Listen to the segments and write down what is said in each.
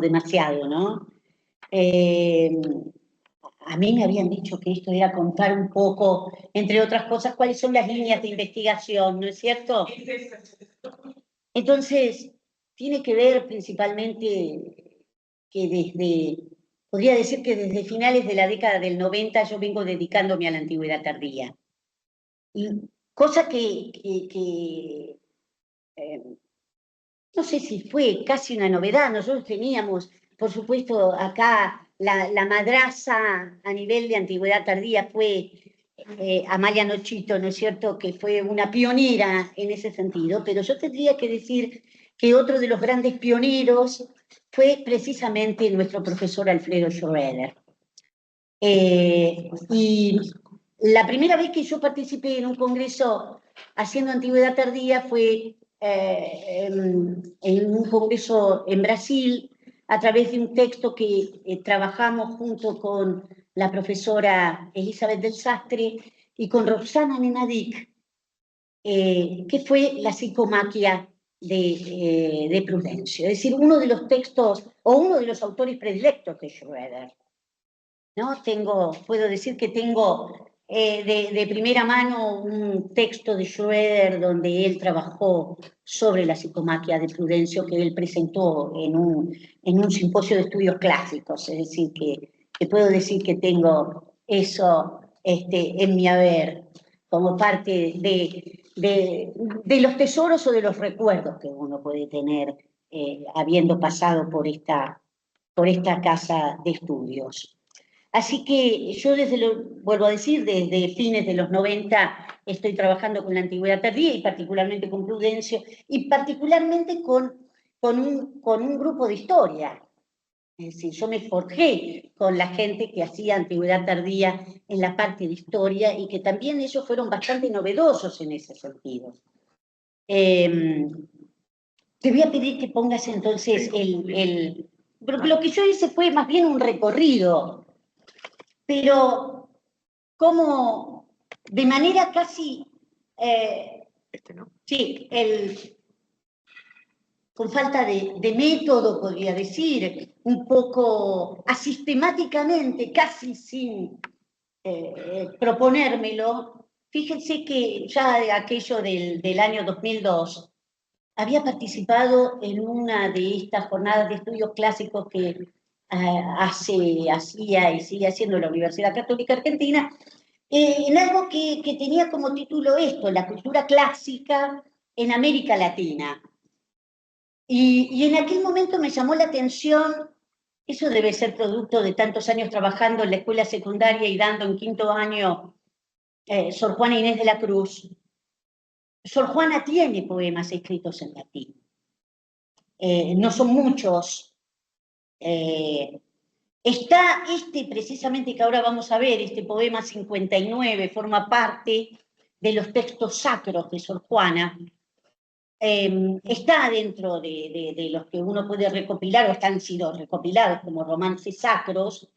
demasiado, ¿no? A mí me habían dicho que esto era contar un poco, entre otras cosas, cuáles son las líneas de investigación, ¿no es cierto? Entonces, tiene que ver principalmente que podría decir que desde finales de la década del 90 yo vengo dedicándome a la antigüedad tardía. Y cosa que no sé si fue casi una novedad. Nosotros teníamos, por supuesto, acá la madraza a nivel de antigüedad tardía fue Amalia Nochito, ¿no es cierto?, que fue una pionera en ese sentido, pero yo tendría que decir que otro de los grandes pioneros fue precisamente nuestro profesor Alfredo Schroeder. Y la primera vez que yo participé en un congreso haciendo antigüedad tardía fue en un congreso en Brasil, a través de un texto que trabajamos junto con la profesora Elizabeth del Sastre y con Roxana Nenadic, que fue la psicomaquia de Prudencio. Es decir, uno de los textos, o uno de los autores predilectos de Schroeder, ¿no? Puedo decir que tengo de primera mano un texto de Schroeder donde él trabajó sobre la psicomaquia de Prudencio, que él presentó en un simposio de estudios clásicos. Es decir, que puedo decir que tengo eso en mi haber, como parte de los tesoros o de los recuerdos que uno puede tener habiendo pasado por esta casa de estudios. Así que yo vuelvo a decir, desde fines de los 90 estoy trabajando con la antigüedad tardía y particularmente con Prudencio y particularmente con un grupo de historia. Es decir, yo me forjé con la gente que hacía antigüedad tardía en la parte de historia y que también ellos fueron bastante novedosos en ese sentido. Te voy a pedir que pongas entonces lo que yo hice fue más bien un recorrido, pero como de manera casi, ¿no? sí, con falta de método, podría decir, un poco asistemáticamente, casi sin proponérmelo. Fíjense que ya de aquello del año 2002 había participado en una de estas jornadas de estudios clásicos que hacía y sigue haciendo la Universidad Católica Argentina, en algo que tenía como título esto, la cultura clásica en América Latina. Y en aquel momento me llamó la atención, eso debe ser producto de tantos años trabajando en la escuela secundaria y dando en quinto año Sor Juana Inés de la Cruz. Sor Juana tiene poemas escritos en latín. No son muchos. Está precisamente que ahora vamos a ver, este poema 59, forma parte de los textos sacros de Sor Juana. Está dentro de los que uno puede recopilar, o han sido recopilados como romances sacros,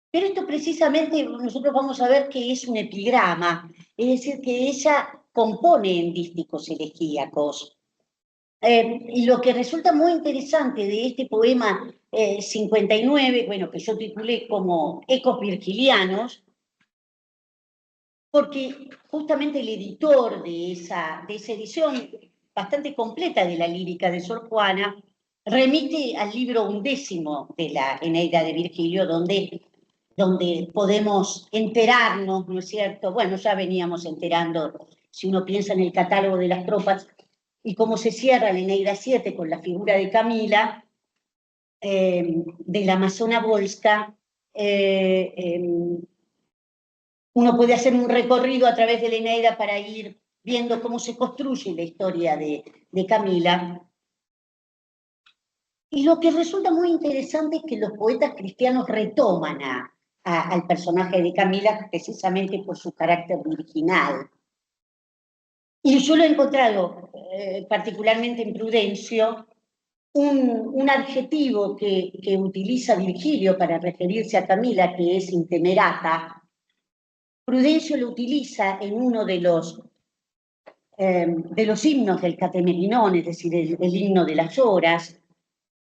pero esto precisamente nosotros vamos a ver que es un epigrama, es decir, que ella compone en dísticos elegíacos. Y lo que resulta muy interesante de este poema 59, bueno, que yo titulé como Ecos Virgilianos, porque justamente el editor de esa edición bastante completa de la lírica de Sor Juana remite al libro 11 de la Eneida de Virgilio, donde podemos enterarnos, ¿no es cierto? Bueno, ya veníamos enterando, si uno piensa en el catálogo de las tropas, y cómo se cierra la Eneida 7 con la figura de Camila, de la Amazona Volska, uno puede hacer un recorrido a través de la Eneida para ir viendo cómo se construye la historia de Camila. Y lo que resulta muy interesante es que los poetas cristianos retoman al personaje de Camila precisamente por su carácter virginal. Y yo lo he encontrado particularmente en Prudencio, un adjetivo que utiliza Virgilio para referirse a Camila, que es intemerata. Prudencio lo utiliza en uno de los himnos del Catemeninón, es decir, el himno de las horas,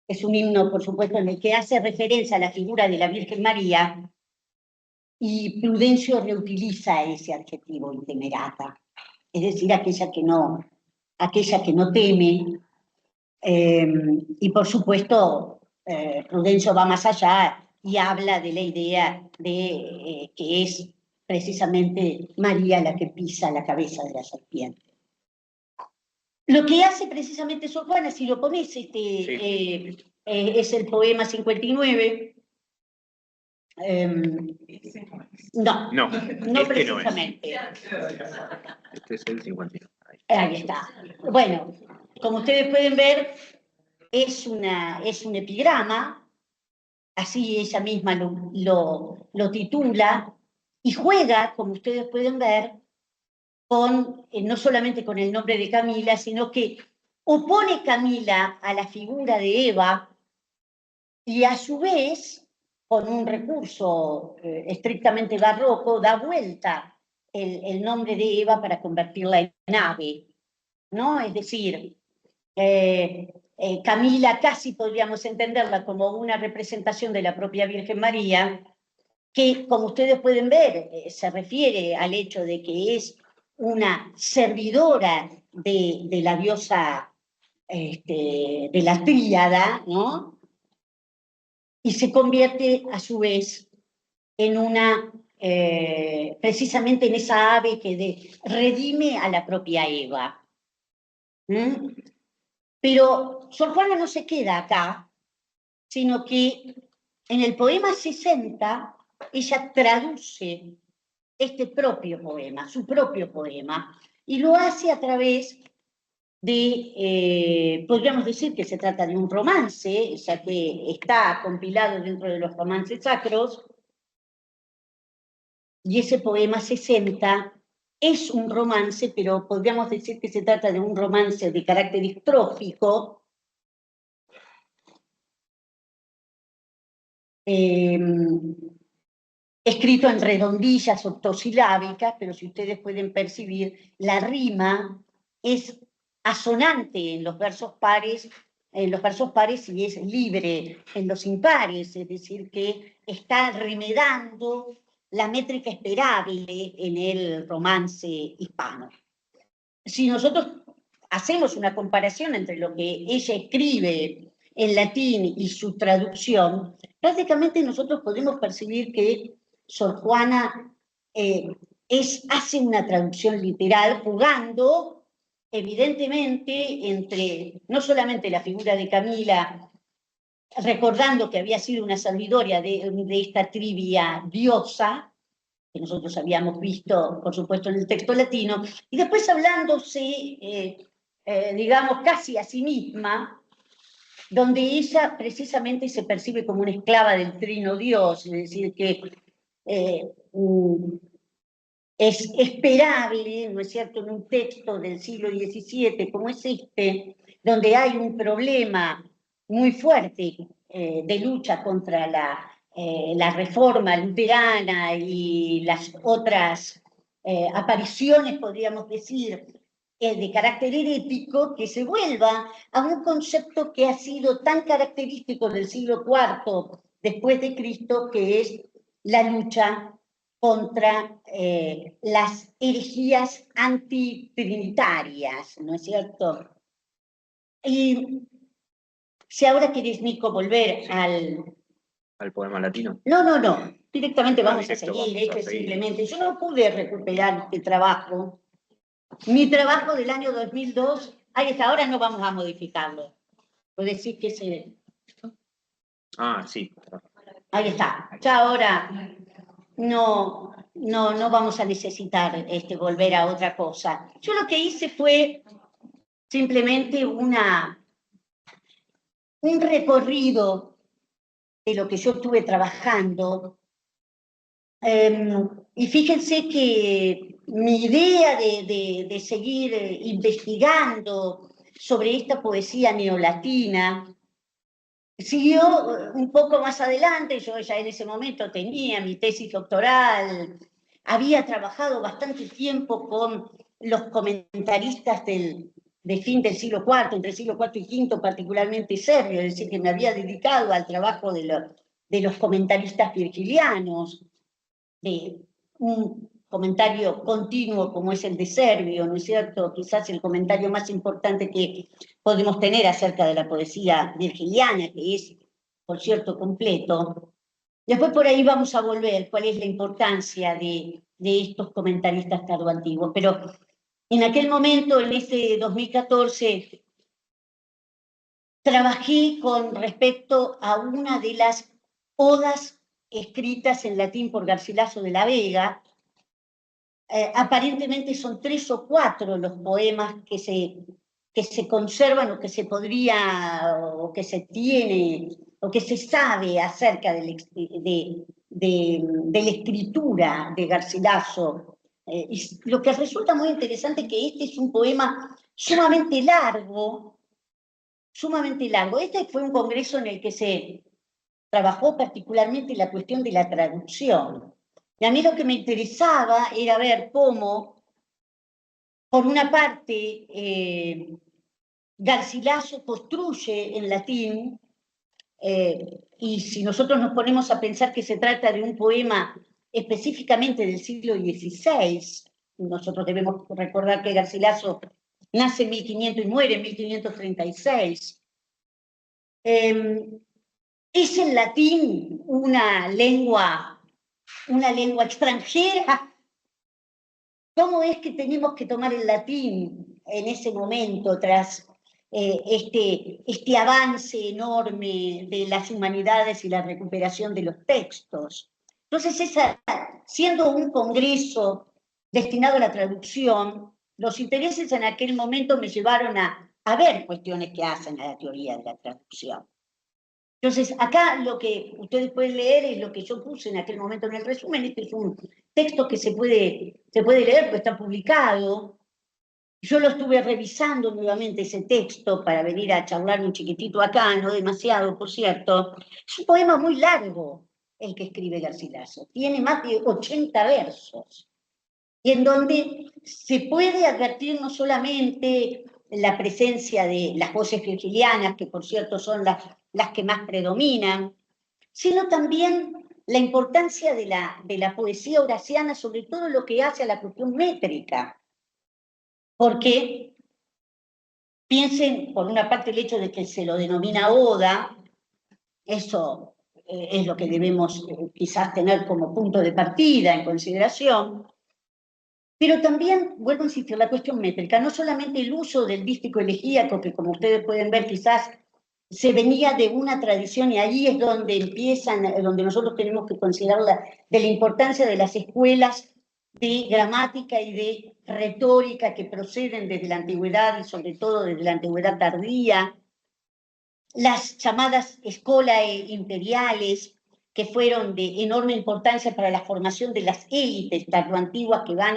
es un himno, por supuesto, en el que hace referencia a la figura de la Virgen María, y Prudencio reutiliza ese adjetivo, intemerata, es decir, aquella que no teme, y por supuesto, Prudencio va más allá y habla de la idea de que es precisamente María la que pisa la cabeza de la serpiente. Lo que hace precisamente Sor Juana, si lo pones, es el poema 59. No precisamente. Este es el 59. Ahí está. Bueno, como ustedes pueden ver, es un epigrama, así ella misma lo titula, y juega, como ustedes pueden ver, no solamente con el nombre de Camila, sino que opone Camila a la figura de Eva, y a su vez, con un recurso estrictamente barroco, da vuelta el nombre de Eva para convertirla en ave, ¿no? Es decir, Camila casi podríamos entenderla como una representación de la propia Virgen María, que, como ustedes pueden ver, se refiere al hecho de que es una servidora de la diosa de la tríada, ¿no? Y se convierte a su vez en precisamente en esa ave que redime a la propia Eva. Pero Sor Juana no se queda acá, sino que en el poema 60 ella traduce este propio poema, su propio poema, y lo hace a través podríamos decir que se trata de un romance, ya que está compilado dentro de los romances sacros, y ese poema 60 es un romance, pero podríamos decir que se trata de un romance de carácter estrófico, escrito en redondillas octosilábicas, pero si ustedes pueden percibir, la rima es asonante en los versos pares y es libre en los impares, es decir, que está remedando la métrica esperable en el romance hispano. Si nosotros hacemos una comparación entre lo que ella escribe en latín y su traducción, prácticamente nosotros podemos percibir que Sor Juana hace una traducción literal, jugando evidentemente entre no solamente la figura de Camila, recordando que había sido una servidora de esta trivia diosa, que nosotros habíamos visto, por supuesto, en el texto latino, y después hablándose, digamos, casi a sí misma, donde ella precisamente se percibe como una esclava del trino Dios, es decir, que es esperable, ¿no es cierto?, en un texto del siglo XVII como es este, donde hay un problema muy fuerte de lucha contra la reforma luterana y las otras apariciones, podríamos decir, de carácter herético, que se vuelva a un concepto que ha sido tan característico del siglo IV después de Cristo, que es la lucha contra las herejías antitrinitarias, ¿no es cierto? Y si ahora querés, Nico, volver al poema latino. No, directamente vamos a seguir, simplemente. Yo no pude recuperar este trabajo. Mi trabajo del año 2002, ahí está, ahora no vamos a modificarlo. Puedo decir que se... Ah, sí. Ahí está. Ya ahora no vamos a necesitar volver a otra cosa. Yo lo que hice fue simplemente un recorrido de lo que yo estuve trabajando. Y fíjense que mi idea de seguir investigando sobre esta poesía neolatina siguió un poco más adelante. Yo ya en ese momento tenía mi tesis doctoral, había trabajado bastante tiempo con los comentaristas del de fin del siglo IV, entre el siglo IV y V, particularmente serbio, es decir, que me había dedicado al trabajo de los comentaristas virgilianos, de un comentario continuo como es el de Servio, ¿no es cierto? Quizás el comentario más importante que podemos tener acerca de la poesía virgiliana, que es, por cierto, completo. Después por ahí vamos a volver cuál es la importancia de estos comentaristas tardoantiguos, pero en aquel momento, en ese 2014, trabajé con respecto a una de las odas escritas en latín por Garcilaso de la Vega. Aparentemente son 3 o 4 los poemas que se conservan o que se podría, o que se tiene, o que se sabe acerca de la escritura de Garcilaso. Y lo que resulta muy interesante es que este es un poema sumamente largo, sumamente largo. Este fue un congreso en el que se trabajó particularmente la cuestión de la traducción. Y a mí lo que me interesaba era ver cómo, por una parte, Garcilaso construye en latín, y si nosotros nos ponemos a pensar que se trata de un poema específicamente del siglo XVI, nosotros debemos recordar que Garcilaso nace en 1500 y muere en 1536, es el latín una lengua extranjera. ¿Cómo es que tenemos que tomar el latín en ese momento, tras este avance enorme de las humanidades y la recuperación de los textos? Entonces, siendo un congreso destinado a la traducción, los intereses en aquel momento me llevaron a ver cuestiones que hacen a la teoría de la traducción. Entonces, acá lo que ustedes pueden leer es lo que yo puse en aquel momento en el resumen. Este es un texto que se puede leer, porque está publicado. Yo lo estuve revisando nuevamente ese texto para venir a charlar un chiquitito acá, no demasiado, por cierto. Es un poema muy largo el que escribe Garcilaso. Tiene más de 80 versos. Y en donde se puede advertir no solamente la presencia de las voces virgilianas, que por cierto son las que más predominan, sino también la importancia de la poesía horaciana, sobre todo lo que hace a la cuestión métrica. Porque piensen, por una parte, el hecho de que se lo denomina oda, eso es lo que debemos quizás tener como punto de partida en consideración. Pero también, vuelvo a insistir, la cuestión métrica, no solamente el uso del dístico elegíaco, que como ustedes pueden ver quizás se venía de una tradición, y ahí es donde empiezan, donde nosotros tenemos que considerar de la importancia de las escuelas de gramática y de retórica que proceden desde la antigüedad y sobre todo desde la antigüedad tardía, las llamadas escolae imperiales, que fueron de enorme importancia para la formación de las élites tardoantiguas que van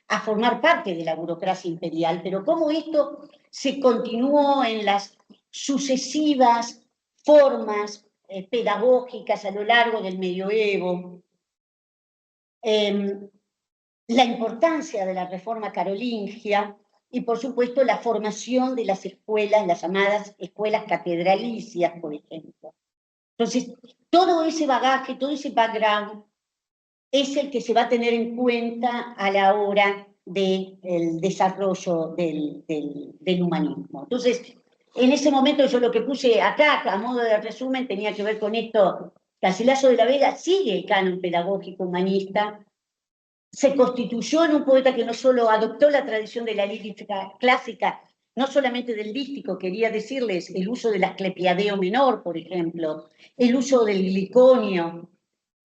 a formar parte de la burocracia imperial, pero cómo esto se continuó en las sucesivas formas pedagógicas a lo largo del medioevo. La importancia de la reforma carolingia y, por supuesto, la formación de las escuelas, las llamadas escuelas catedralicias, por ejemplo. Entonces, todo ese bagaje, todo ese background es el que se va a tener en cuenta a la hora del desarrollo del humanismo. Entonces, en ese momento yo lo que puse acá, a modo de resumen, tenía que ver con esto. Garcilaso de la Vega sigue el canon pedagógico humanista, se constituyó en un poeta que no solo adoptó la tradición de la lírica clásica, no solamente del dístico, quería decirles el uso del asclepiadeo menor, por ejemplo, el uso del gliconio,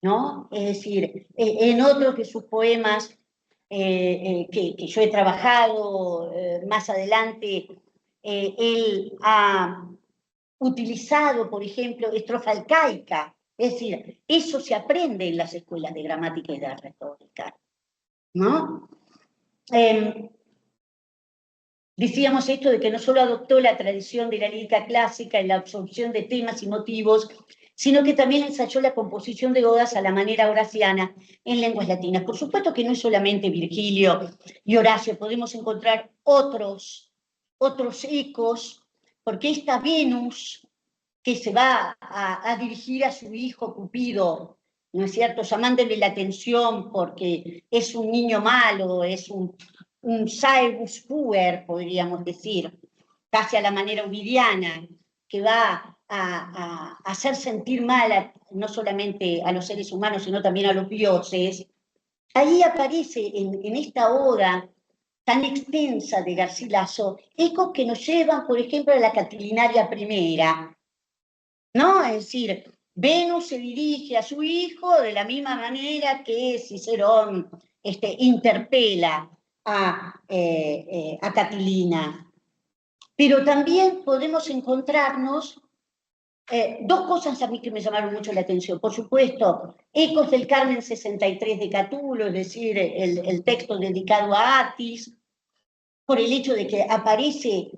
¿no? Es decir, en otros de sus poemas que yo he trabajado más adelante, él ha utilizado, por ejemplo, estrofa alcaica, es decir, eso se aprende en las escuelas de gramática y de retórica, ¿no? Decíamos esto de que no solo adoptó la tradición de la lírica clásica en la absorción de temas y motivos, sino que también ensayó la composición de odas a la manera horaciana en lenguas latinas. Por supuesto que no es solamente Virgilio y Horacio, podemos encontrar otros otros ecos, porque esta Venus que se va a dirigir a su hijo Cupido, ¿no es cierto?, llamándole la atención porque es un niño malo, es un Saebus puer, podríamos decir, casi a la manera ovidiana, que va a hacer sentir mal no solamente a los seres humanos, sino también a los dioses. Ahí aparece en esta oda tan extensa de Garcilaso ecos que nos llevan, por ejemplo, a la Catilinaria primera, ¿no? Es decir, Venus se dirige a su hijo de la misma manera que Cicerón interpela a Catilina. Pero también podemos encontrarnos dos cosas a mí que me llamaron mucho la atención. Por supuesto, ecos del Carmen 63 de Catulo, es decir, el texto dedicado a Atis, por el hecho de que aparece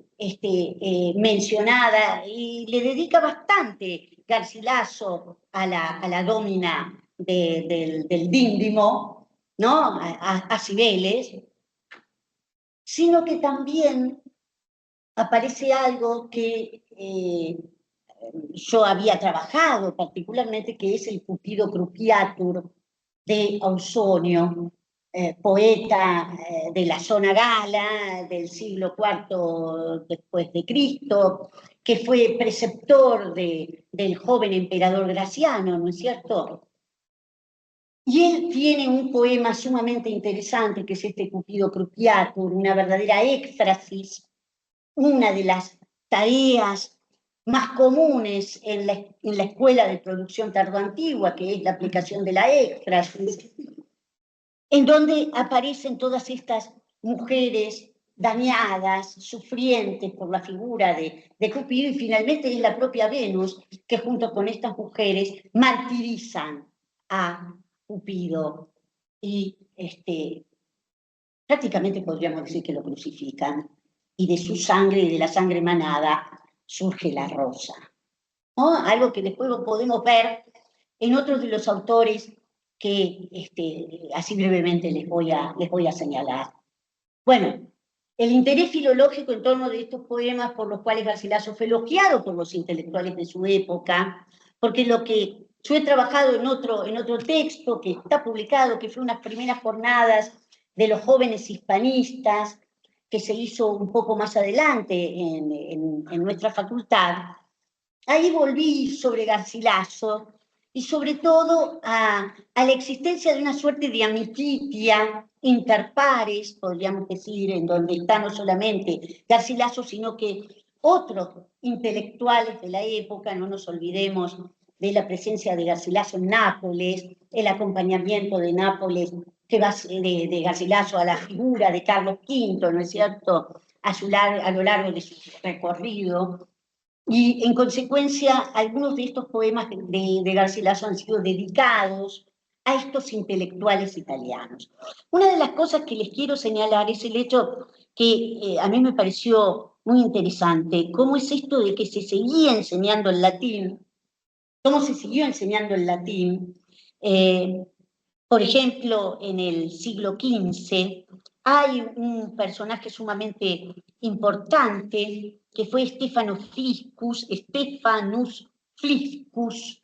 mencionada y le dedica bastante Garcilaso a la domina del Díndimo, ¿no? A Cibeles, sino que también aparece algo que yo había trabajado particularmente, que es el Cupido Cruciatur de Ausonio, poeta de la zona gala del siglo IV después de Cristo, que fue preceptor del joven emperador Graciano, ¿no es cierto? Y él tiene un poema sumamente interesante, que es este Cupido Cruciatur, una verdadera éxtasis, una de las tareas más comunes en la escuela de producción tardoantigua, que es la aplicación de la éxtasis, en donde aparecen todas estas mujeres dañadas, sufrientes por la figura de Cupido, y finalmente es la propia Venus que junto con estas mujeres martirizan a Cupido y prácticamente podríamos decir que lo crucifican, y de su sangre y de la sangre manada surge la rosa, ¿no? Algo que después podemos ver en otros de los autores que así brevemente les voy a señalar. Bueno, el interés filológico en torno de estos poemas por los cuales Garcilaso fue elogiado por los intelectuales de su época, porque lo que yo he trabajado en otro texto que está publicado, que fue unas primeras jornadas de los jóvenes hispanistas, que se hizo un poco más adelante en nuestra facultad, ahí volví sobre Garcilaso y sobre todo a la existencia de una suerte de amicitia interpares, podríamos decir, en donde está no solamente Garcilaso, sino que otros intelectuales de la época, no nos olvidemos de la presencia de Garcilaso en Nápoles, el acompañamiento de Nápoles, de Garcilaso a la figura de Carlos V, ¿no es cierto?, a lo largo de su recorrido. Y en consecuencia, algunos de estos poemas de Garcilaso han sido dedicados a estos intelectuales italianos. Una de las cosas que les quiero señalar es el hecho que a mí me pareció muy interesante, cómo es esto de que se seguía enseñando el latín, cómo se siguió enseñando el latín. Por ejemplo, en el siglo XV hay un personaje sumamente importante que fue Stephanus Fliscus,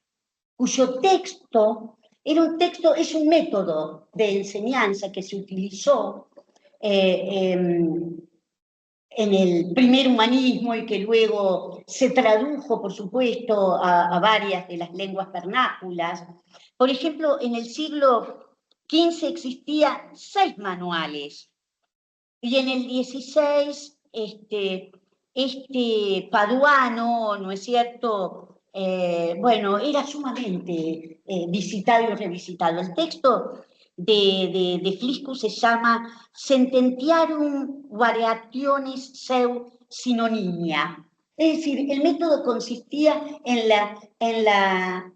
cuyo texto es un método de enseñanza que se utilizó en el primer humanismo y que luego se tradujo, por supuesto, a varias de las lenguas vernáculas. Por ejemplo, en el siglo XV existían 6 manuales y en el XVI este paduano, ¿no es cierto?, bueno, era sumamente visitado y revisitado. El texto de Fliscus se llama Sententiarum Variationis Seu Synonymia. Es decir, el método consistía en la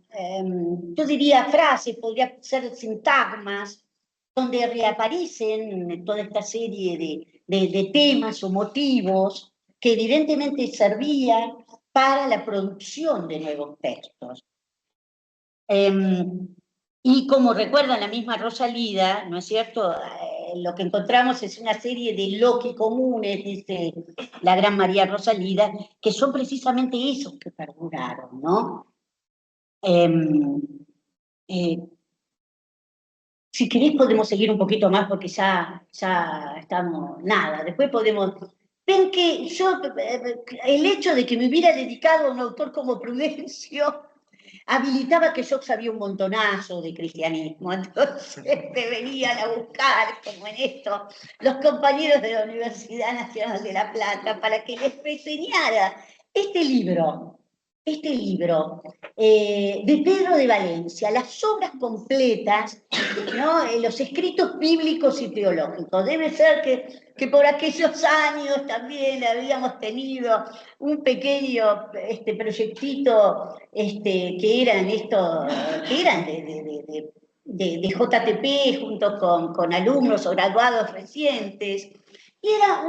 yo diría frases, podría ser sintagmas, donde reaparecen toda esta serie de temas o motivos que evidentemente servían para la producción de nuevos textos. Y como recuerda la misma Rosalida, ¿no es cierto?, lo que encontramos es una serie de loci comunes, dice la gran María Rosalida, que son precisamente esos que perduraron, ¿no? Si querés podemos seguir un poquito más porque ya estamos, nada, después podemos... Ven que yo, el hecho de que me hubiera dedicado a un autor como Prudencio, habilitaba que yo sabía un montonazo de cristianismo, entonces me venían a buscar, como en esto, los compañeros de la Universidad Nacional de La Plata, para que les reseñara este libro de Pedro de Valencia, las obras completas, ¿no? Los escritos bíblicos y teológicos. Debe ser que por aquellos años también habíamos tenido un pequeño proyectito que eran de JTP junto con alumnos o graduados recientes, y era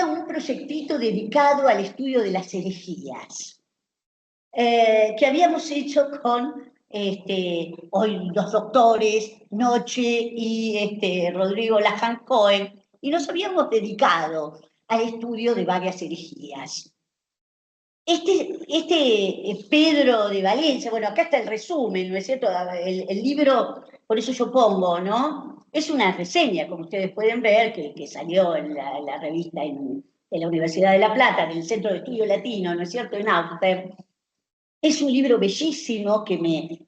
un proyectito dedicado al estudio de las herejías, que habíamos hecho con hoy los doctores Noche y Rodrigo Lajan Cohen, y nos habíamos dedicado al estudio de varias herejías. Pedro de Valencia, bueno, acá está el resumen, ¿no es cierto? El libro, por eso yo pongo, ¿no? Es una reseña, como ustedes pueden ver, que salió en la revista en la Universidad de La Plata, del Centro de Estudio Latino, ¿no es cierto?, en Auster. Es un libro bellísimo que me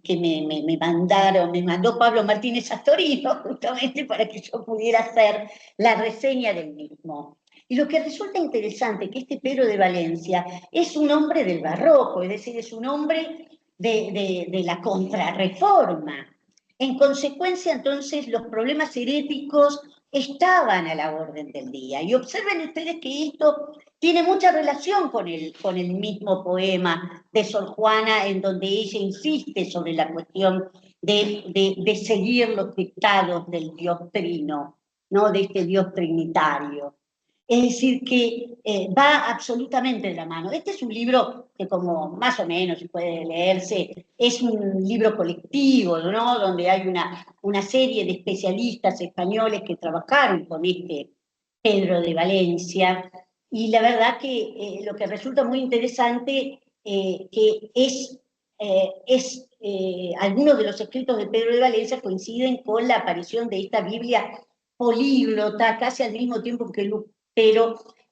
mandó Pablo Martínez Astorino, justamente para que yo pudiera hacer la reseña del mismo. Y lo que resulta interesante, que este Pedro de Valencia es un hombre del barroco, es decir, es un hombre de la contrarreforma. En consecuencia, entonces, los problemas heréticos estaban a la orden del día. Y observen ustedes que esto tiene mucha relación con el mismo poema de Sor Juana, en donde ella insiste sobre la cuestión de seguir los dictados del Dios Trino, ¿no? De este Dios trinitario. Es decir, que va absolutamente de la mano. Este es un libro que, como más o menos se puede leerse, es un libro colectivo, ¿no? Donde hay una serie de especialistas españoles que trabajaron con este Pedro de Valencia, y la verdad que lo que resulta muy interesante que algunos de los escritos de Pedro de Valencia coinciden con la aparición de esta Biblia políglota, casi al mismo tiempo que Lutero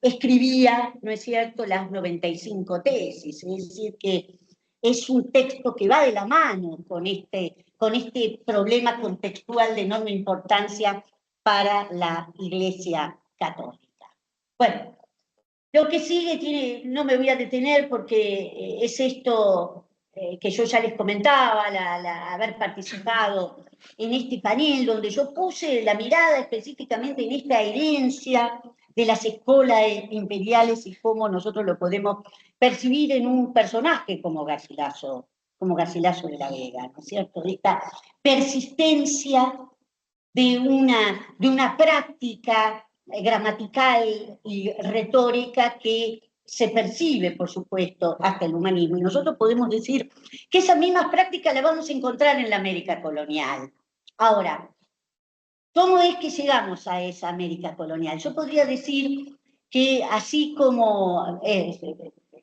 escribía, ¿no es cierto?, las 95 tesis, es decir, que es un texto que va de la mano con este problema contextual de enorme importancia para la Iglesia católica. Bueno, lo que sigue no me voy a detener porque es esto que yo ya les comentaba, haber participado en este panel donde yo puse la mirada específicamente en esta herencia de las escuelas imperiales y cómo nosotros lo podemos percibir en un personaje como Garcilaso de la Vega, ¿no es cierto? De esta persistencia de una práctica gramatical y retórica que se percibe, por supuesto, hasta el humanismo. Y nosotros podemos decir que esas mismas prácticas las vamos a encontrar en la América colonial. Ahora, ¿cómo es que llegamos a esa América colonial? Yo podría decir que así como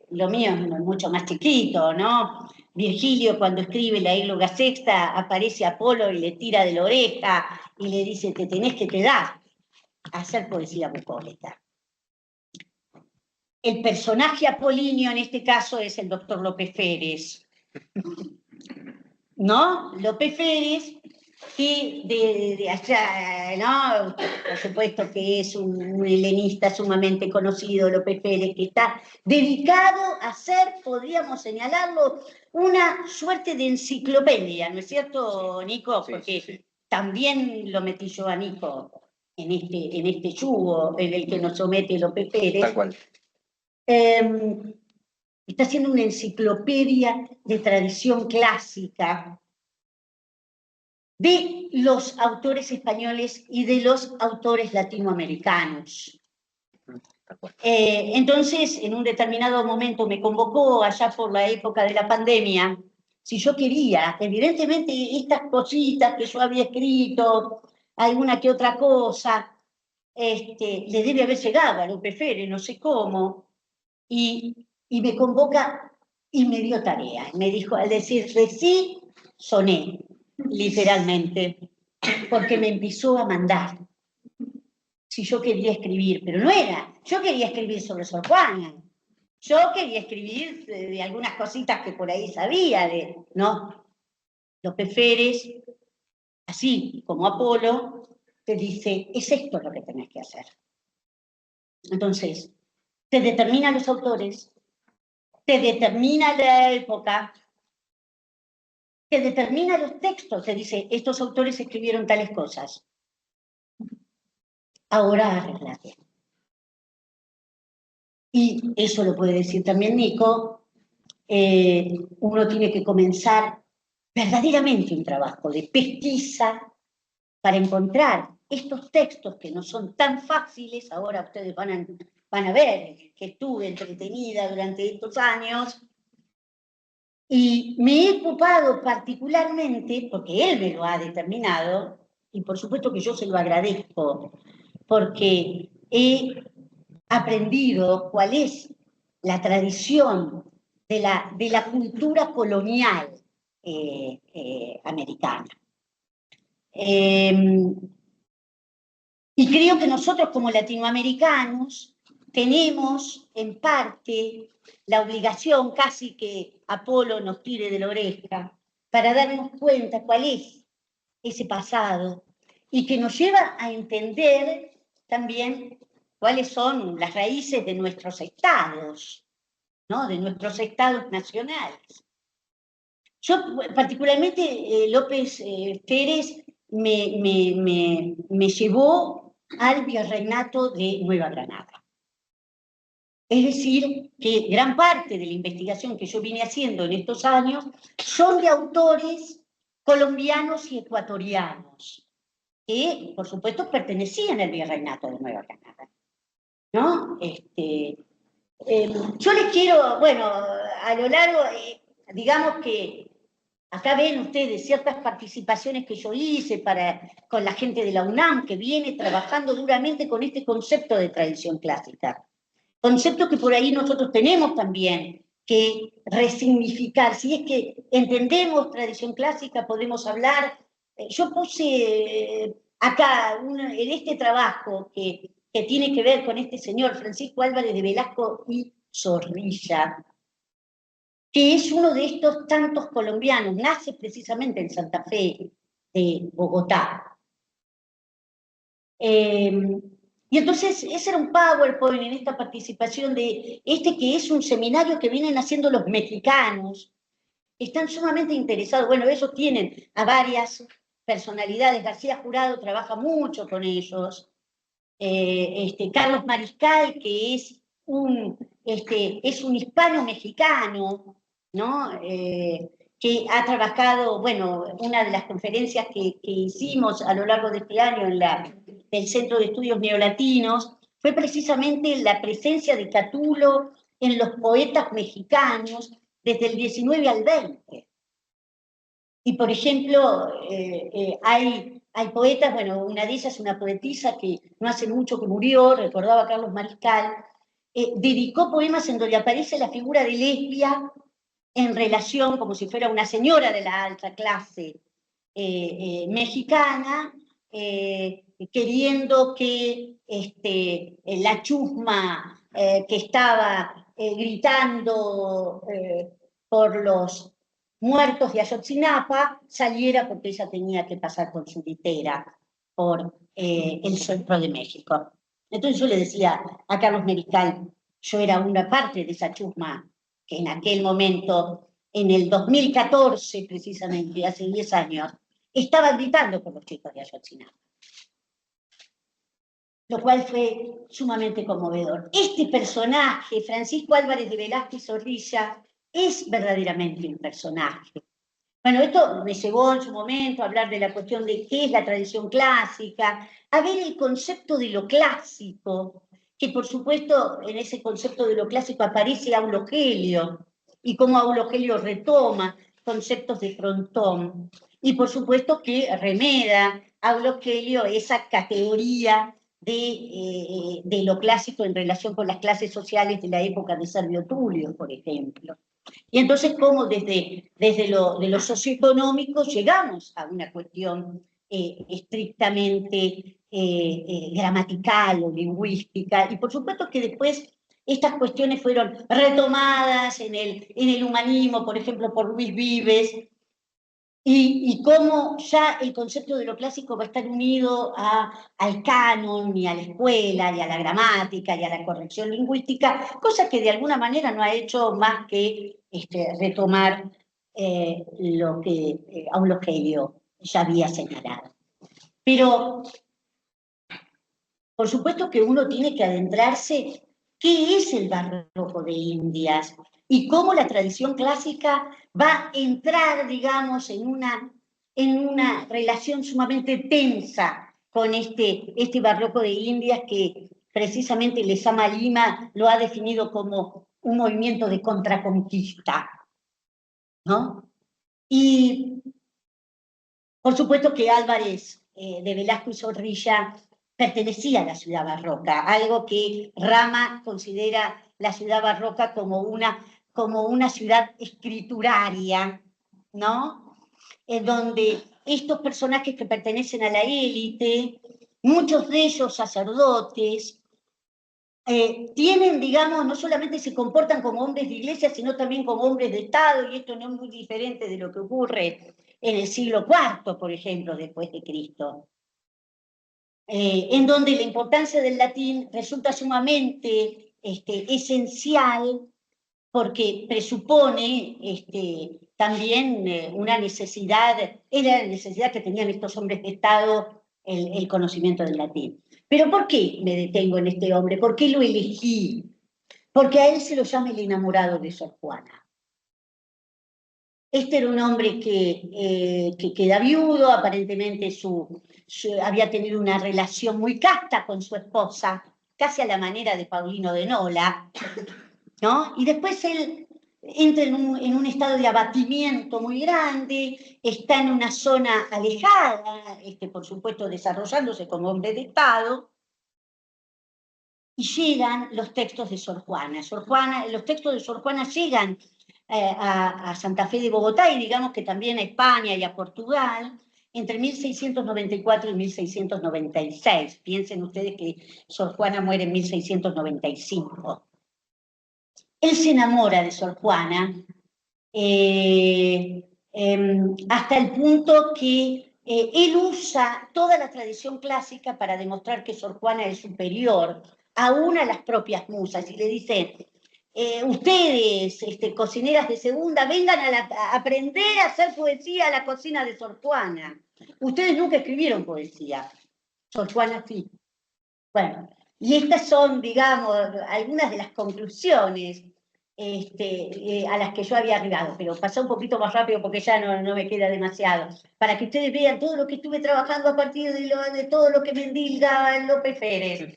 lo mío es mucho más chiquito, ¿no? Virgilio, cuando escribe la Égloga Sexta, aparece Apolo y le tira de la oreja y le dice: te tenés que quedar a hacer poesía bucólica. El personaje apolíneo en este caso es el doctor López Férez, ¿no? López Férez, que de allá, ¿no? Por supuesto que es un helenista sumamente conocido, López Férez, que está dedicado a ser, podríamos señalarlo, una suerte de enciclopedia, ¿no es cierto, Nico? Porque sí. También lo metí yo a Nico en este yugo en el que nos somete López Férez. Tal cual. Está haciendo una enciclopedia de tradición clásica de los autores españoles y de los autores latinoamericanos. Entonces, en un determinado momento me convocó, allá por la época de la pandemia, si yo quería, evidentemente estas cositas que yo había escrito alguna que otra cosa, le debe haber llegado a Lope Fere, no sé cómo, y me convoca y me dio tarea. Me dijo, al decirle sí, soné, literalmente, porque me empezó a mandar. Si yo quería escribir, pero no era, yo quería escribir sobre Sor Juana, yo quería escribir de algunas cositas que por ahí sabía, ¿no? Lope Férez, así como Apolo, te dice, es esto lo que tenés que hacer. Entonces, te determina los autores, te determina la época, te determina los textos, te dice, estos autores escribieron tales cosas. Ahora arreglate. Y eso lo puede decir también Nico, uno tiene que comenzar verdaderamente un trabajo de pesquisa para encontrar estos textos que no son tan fáciles. Ahora ustedes van a ver que estuve entretenida durante estos años, y me he ocupado particularmente, porque él me lo ha determinado, y por supuesto que yo se lo agradezco, porque he aprendido cuál es la tradición de la cultura colonial americana. Y creo que nosotros como latinoamericanos tenemos en parte la obligación, casi que Apolo nos tire de la oreja, para darnos cuenta cuál es ese pasado y que nos lleva a entender también cuáles son las raíces de nuestros estados, ¿no? De nuestros estados nacionales. Yo, particularmente, López Pérez me llevó al virreinato de Nueva Granada. Es decir, que gran parte de la investigación que yo vine haciendo en estos años son de autores colombianos y ecuatorianos, que, por supuesto, pertenecían al virreinato de Nueva Granada, ¿no? Yo les quiero, bueno, a lo largo, digamos que acá ven ustedes ciertas participaciones que yo hice con la gente de la UNAM, que viene trabajando duramente con este concepto de tradición clásica. Concepto que por ahí nosotros tenemos también que resignificar. Si es que entendemos tradición clásica, podemos hablar. Yo puse acá, en este trabajo que tiene que ver con este señor, Francisco Álvarez de Velasco y Zorrilla, que es uno de estos tantos colombianos, nace precisamente en Santa Fe de Bogotá. Y entonces ese era un PowerPoint en esta participación de que es un seminario que vienen haciendo los mexicanos, están sumamente interesados. Bueno, ellos tienen a varias personalidades, García Jurado trabaja mucho con ellos, Carlos Mariscal, que es un hispano-mexicano, ¿no? Que ha trabajado, bueno, una de las conferencias que hicimos a lo largo de este año en el Centro de Estudios Neolatinos fue precisamente la presencia de Catulo en los poetas mexicanos desde el 19 al 20. Y, por ejemplo, hay poetas, bueno, una de ellas, una poetisa que no hace mucho que murió, recordaba a Carlos Mariscal, dedicó poemas en donde aparece la figura de Lesbia en relación, como si fuera una señora de la alta clase mexicana, queriendo que la chusma que estaba gritando por los muertos de Ayotzinapa saliera porque ella tenía que pasar con su litera por el centro de México. Entonces yo le decía a Carlos Mariscal, yo era una parte de esa chusma que en aquel momento, en el 2014 precisamente, hace 10 años, estaba gritando por los chicos de Ayotzinapa. Lo cual fue sumamente conmovedor. Este personaje, Francisco Álvarez de Velasco y Zorrilla, es verdaderamente un personaje. Bueno, esto me llevó en su momento a hablar de la cuestión de qué es la tradición clásica, a ver el concepto de lo clásico, que por supuesto en ese concepto de lo clásico aparece Aulo Gelio, y cómo Aulo Gelio retoma conceptos de Frontón. y por supuesto que remeda Aulo Gelio esa categoría de lo clásico en relación con las clases sociales de la época de Servio Tulio, por ejemplo. Y entonces, cómo desde lo socioeconómico llegamos a una cuestión estrictamente gramatical o lingüística, y por supuesto que después estas cuestiones fueron retomadas en el humanismo, por ejemplo, por Luis Vives, y cómo ya el concepto de lo clásico va a estar unido al canon, y a la escuela, y a la gramática, y a la corrección lingüística, cosa que de alguna manera no ha hecho más que retomar lo que Aulo Gelio ya había señalado. Pero, por supuesto que uno tiene que adentrarse qué es el barroco de Indias y cómo la tradición clásica va a entrar, digamos, en una relación sumamente tensa con este barroco de Indias, que precisamente Lezama Lima lo ha definido como un movimiento de contraconquista, ¿no? Y por supuesto que Álvarez de Velasco y Zorrilla pertenecía a la ciudad barroca, algo que Rama considera la ciudad barroca como una ciudad escrituraria, ¿no? En donde estos personajes que pertenecen a la élite, muchos de ellos sacerdotes, tienen, digamos, no solamente se comportan como hombres de iglesia, sino también como hombres de Estado, y esto no es muy diferente de lo que ocurre en el siglo IV, por ejemplo, después de Cristo, en donde la importancia del latín resulta sumamente esencial, porque presupone también una necesidad, era la necesidad que tenían estos hombres de Estado, el conocimiento del latín. Pero ¿por qué me detengo en este hombre? ¿Por qué lo elegí? Porque a él se lo llama el enamorado de Sor Juana. Este era un hombre que queda viudo, aparentemente había tenido una relación muy casta con su esposa, casi a la manera de Paulino de Nola, ¿no? Y después él entra en un estado de abatimiento muy grande, está en una zona alejada, por supuesto desarrollándose como hombre de Estado, y llegan los textos de Sor Juana. Los textos de Sor Juana llegan a Santa Fe de Bogotá, y digamos que también a España y a Portugal, entre 1694 y 1696. Piensen ustedes que Sor Juana muere en 1695. Él se enamora de Sor Juana hasta el punto que él usa toda la tradición clásica para demostrar que Sor Juana es superior aún a las propias musas, y le dice, ustedes, cocineras de segunda, vengan a aprender a hacer poesía a la cocina de Sor Juana. Ustedes nunca escribieron poesía, Sor Juana sí. Bueno, y estas son, digamos, algunas de las conclusiones a las que yo había arribado, pero pasó un poquito más rápido porque ya no me queda demasiado, para que ustedes vean todo lo que estuve trabajando a partir de todo lo que me endilga López Pérez.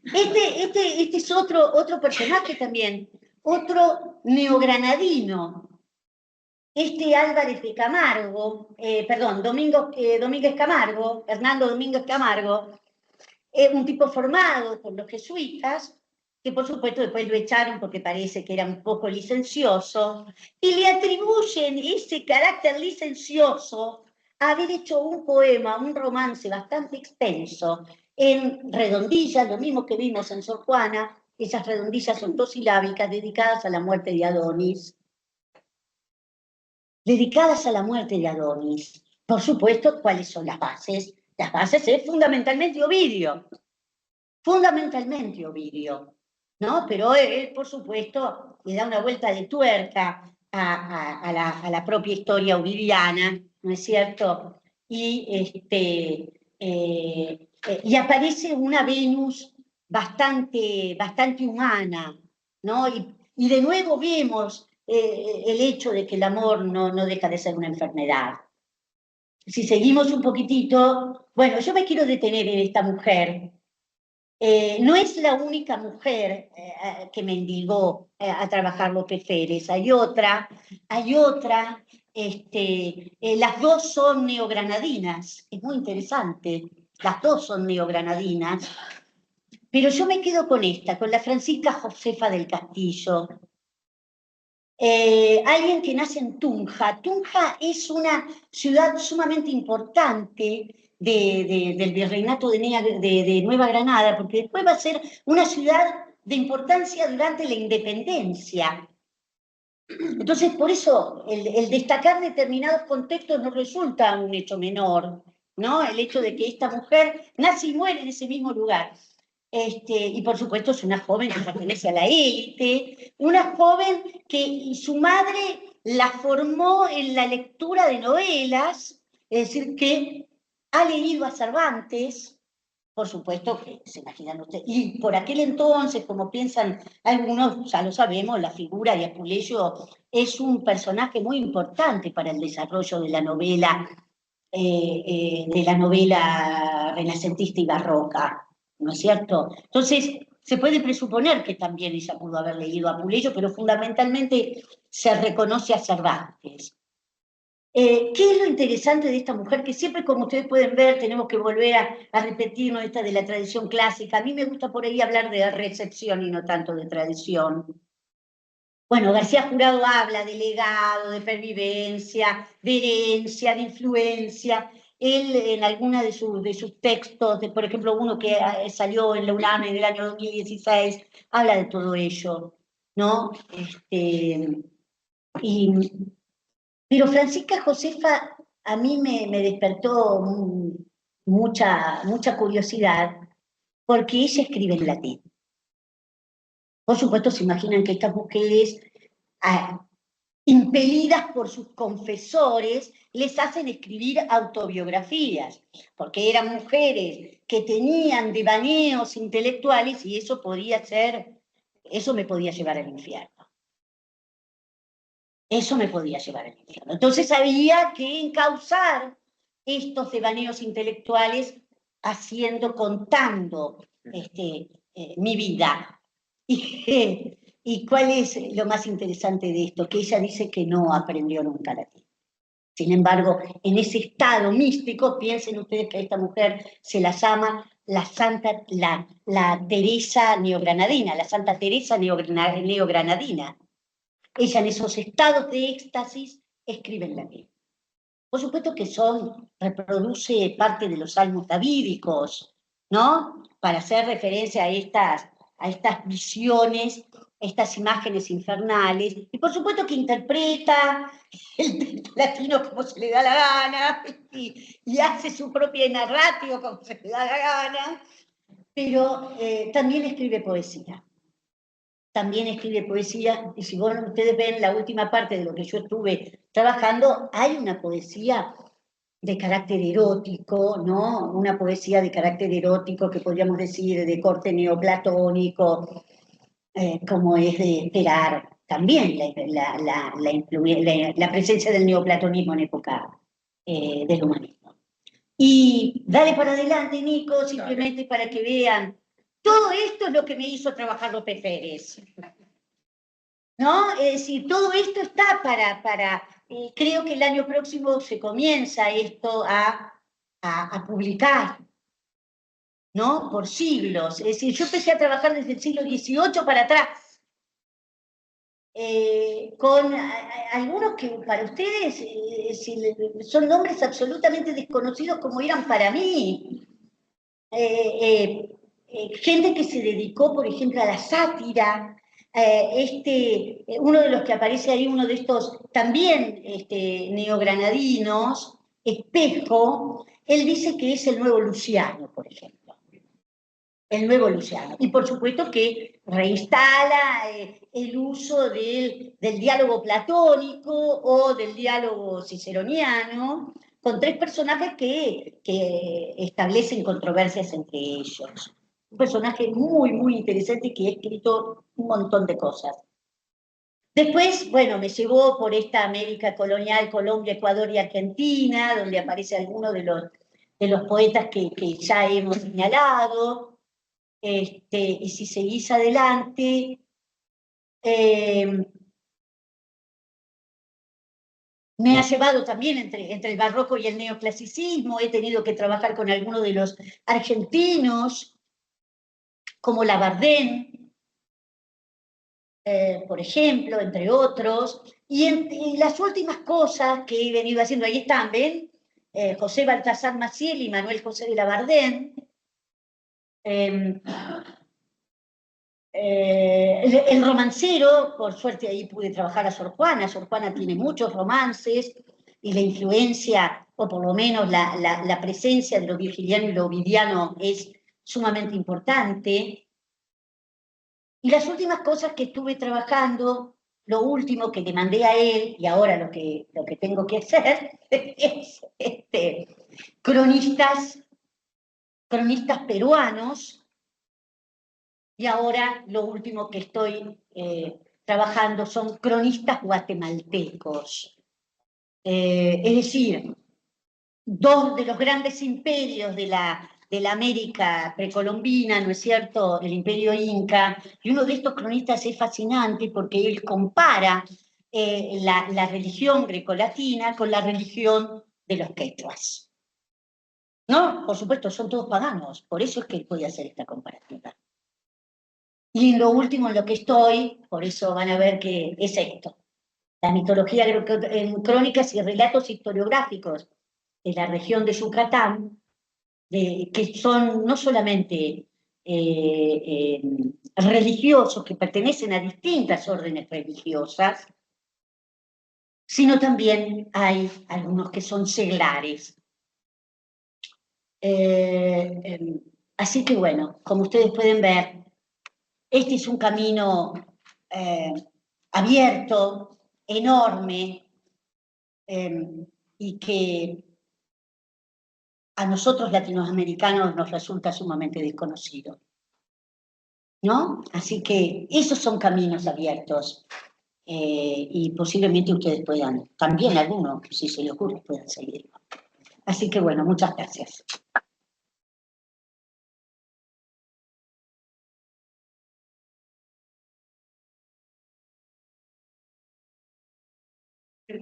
Este es otro personaje también, otro neogranadino, Álvarez de Camargo, perdón, Domínguez Camargo, Hernando Domínguez Camargo, un tipo formado por los jesuitas, que por supuesto después lo echaron porque parece que era un poco licencioso, y le atribuyen ese carácter licencioso a haber hecho un poema, un romance bastante extenso, en redondillas, lo mismo que vimos en Sor Juana. Esas redondillas son dosilábicas, dedicadas a la muerte de Adonis. Dedicadas a la muerte de Adonis. Por supuesto, ¿cuáles son las bases? Las bases es fundamentalmente Ovidio. Fundamentalmente Ovidio, ¿no? Pero él, por supuesto, le da una vuelta de tuerca a la propia historia ovidiana, ¿no es cierto? Y aparece una Venus bastante humana, ¿no? Y de nuevo vemos el hecho de que el amor no deja de ser una enfermedad. Si seguimos un poquitito, bueno, yo me quiero detener en esta mujer. No es la única mujer que me endilgó a trabajar López Pérez. Hay otra Las dos son neogranadinas, es muy interesante, las dos son neogranadinas, pero yo me quedo con esta, con la Francisca Josefa del Castillo. Alguien que nace en Tunja. Tunja es una ciudad sumamente importante del virreinato de Nueva Granada, porque después va a ser una ciudad de importancia durante la independencia. Entonces, por eso, el destacar determinados contextos no resulta un hecho menor, ¿no? El hecho de que esta mujer nace y muere en ese mismo lugar. Y por supuesto es una joven que pertenece a la élite, una joven que su madre la formó en la lectura de novelas, es decir, que ha leído a Cervantes, por supuesto que se imaginan ustedes, y por aquel entonces, como piensan algunos, ya lo sabemos, la figura de Apuleyo es un personaje muy importante para el desarrollo de la novela renacentista y barroca, ¿no es cierto? Entonces, se puede presuponer que también ella pudo haber leído a Apuleyo, pero fundamentalmente se reconoce a Cervantes. ¿Qué es lo interesante de esta mujer? Que siempre, como ustedes pueden ver, tenemos que volver a repetirnos esta de la tradición clásica. A mí me gusta por ahí hablar de recepción y no tanto de tradición. Bueno, García Jurado habla de legado, de pervivencia, de herencia, de influencia. Él, en alguna de sus textos, por ejemplo, uno que salió en la UNAM en el año 2016, habla de todo ello, ¿no? Pero Francisca Josefa a mí me despertó mucha curiosidad porque ella escribe en latín. Por supuesto, se imaginan que estas mujeres, impelidas por sus confesores, les hacen escribir autobiografías, porque eran mujeres que tenían devaneos intelectuales y eso me podía llevar al infierno. Eso me podía llevar al infierno. Entonces había que encauzar estos devaneos intelectuales contando mi vida. ¿Y cuál es lo más interesante de esto? Que ella dice que no aprendió nunca latín. Sin embargo, en ese estado místico, piensen ustedes que a esta mujer se la llama la Teresa neogranadina, la Santa Teresa neogranadina. Ella en esos estados de éxtasis escribe en latín. Por supuesto que reproduce parte de los salmos davídicos, ¿no? Para hacer referencia a estas visiones, estas imágenes infernales, y por supuesto que interpreta el texto latino como se le da la gana, y hace su propia narrativa como se le da la gana, pero también escribe poesía. También escribe poesía, y si ustedes ven la última parte de lo que yo estuve trabajando, hay una poesía de carácter erótico, ¿no? Una poesía de carácter erótico que podríamos decir de corte neoplatónico, como es de esperar también la presencia del neoplatonismo en época del humanismo. Y dale para adelante, Nico, simplemente para que vean, todo esto es lo que me hizo trabajar López Pérez. ¿No? Es decir, todo esto está creo que el año próximo se comienza esto a publicar, ¿no? Por siglos. Es decir, yo empecé a trabajar desde el siglo XVIII para atrás, con algunos que para ustedes son nombres absolutamente desconocidos como eran para mí. Gente que se dedicó, por ejemplo, a la sátira. Uno de los que aparece ahí, uno de estos también neogranadinos, Espejo, él dice que es el nuevo Luciano, por ejemplo. El nuevo Luciano. Y por supuesto que reinstala el uso del diálogo platónico o del diálogo ciceroniano, con tres personajes que establecen controversias entre ellos. Un personaje muy, muy interesante que ha escrito un montón de cosas. Después, bueno, me llevó por esta América colonial, Colombia, Ecuador y Argentina, donde aparece alguno de los poetas que ya hemos señalado. Y si seguís adelante, Me ha llevado también entre el barroco y el neoclasicismo. He tenido que trabajar con algunos de los argentinos, como Labardén, por ejemplo, entre otros. Y las últimas cosas que he venido haciendo, ahí están, ¿ven? José Baltasar Maciel y Manuel José de Labardén. El romancero, por suerte ahí pude trabajar a Sor Juana. Sor Juana tiene muchos romances y la influencia, o por lo menos la presencia de lo virgiliano y lo ovidiano es sumamente importante. Y las últimas cosas que estuve trabajando, lo último que le mandé a él, y ahora lo que tengo que hacer, es cronistas peruanos. Y ahora lo último que estoy trabajando son cronistas guatemaltecos. Es decir, dos de los grandes imperios de la América precolombina, ¿no es cierto?, el imperio inca, y uno de estos cronistas es fascinante porque él compara la religión grecolatina con la religión de los quechuas. No, por supuesto, son todos paganos, por eso es que puede hacer esta comparativa. Y lo último en lo que estoy, por eso van a ver que es esto, la mitología en crónicas y relatos historiográficos de la región de Yucatán, que son no solamente religiosos, que pertenecen a distintas órdenes religiosas, sino también hay algunos que son seglares. Así que bueno, como ustedes pueden ver, este es un camino abierto, enorme, y que a nosotros latinoamericanos nos resulta sumamente desconocido, ¿no? Así que esos son caminos abiertos y posiblemente ustedes puedan, también algunos, si se les ocurre, puedan seguirlo. Así que bueno, muchas gracias.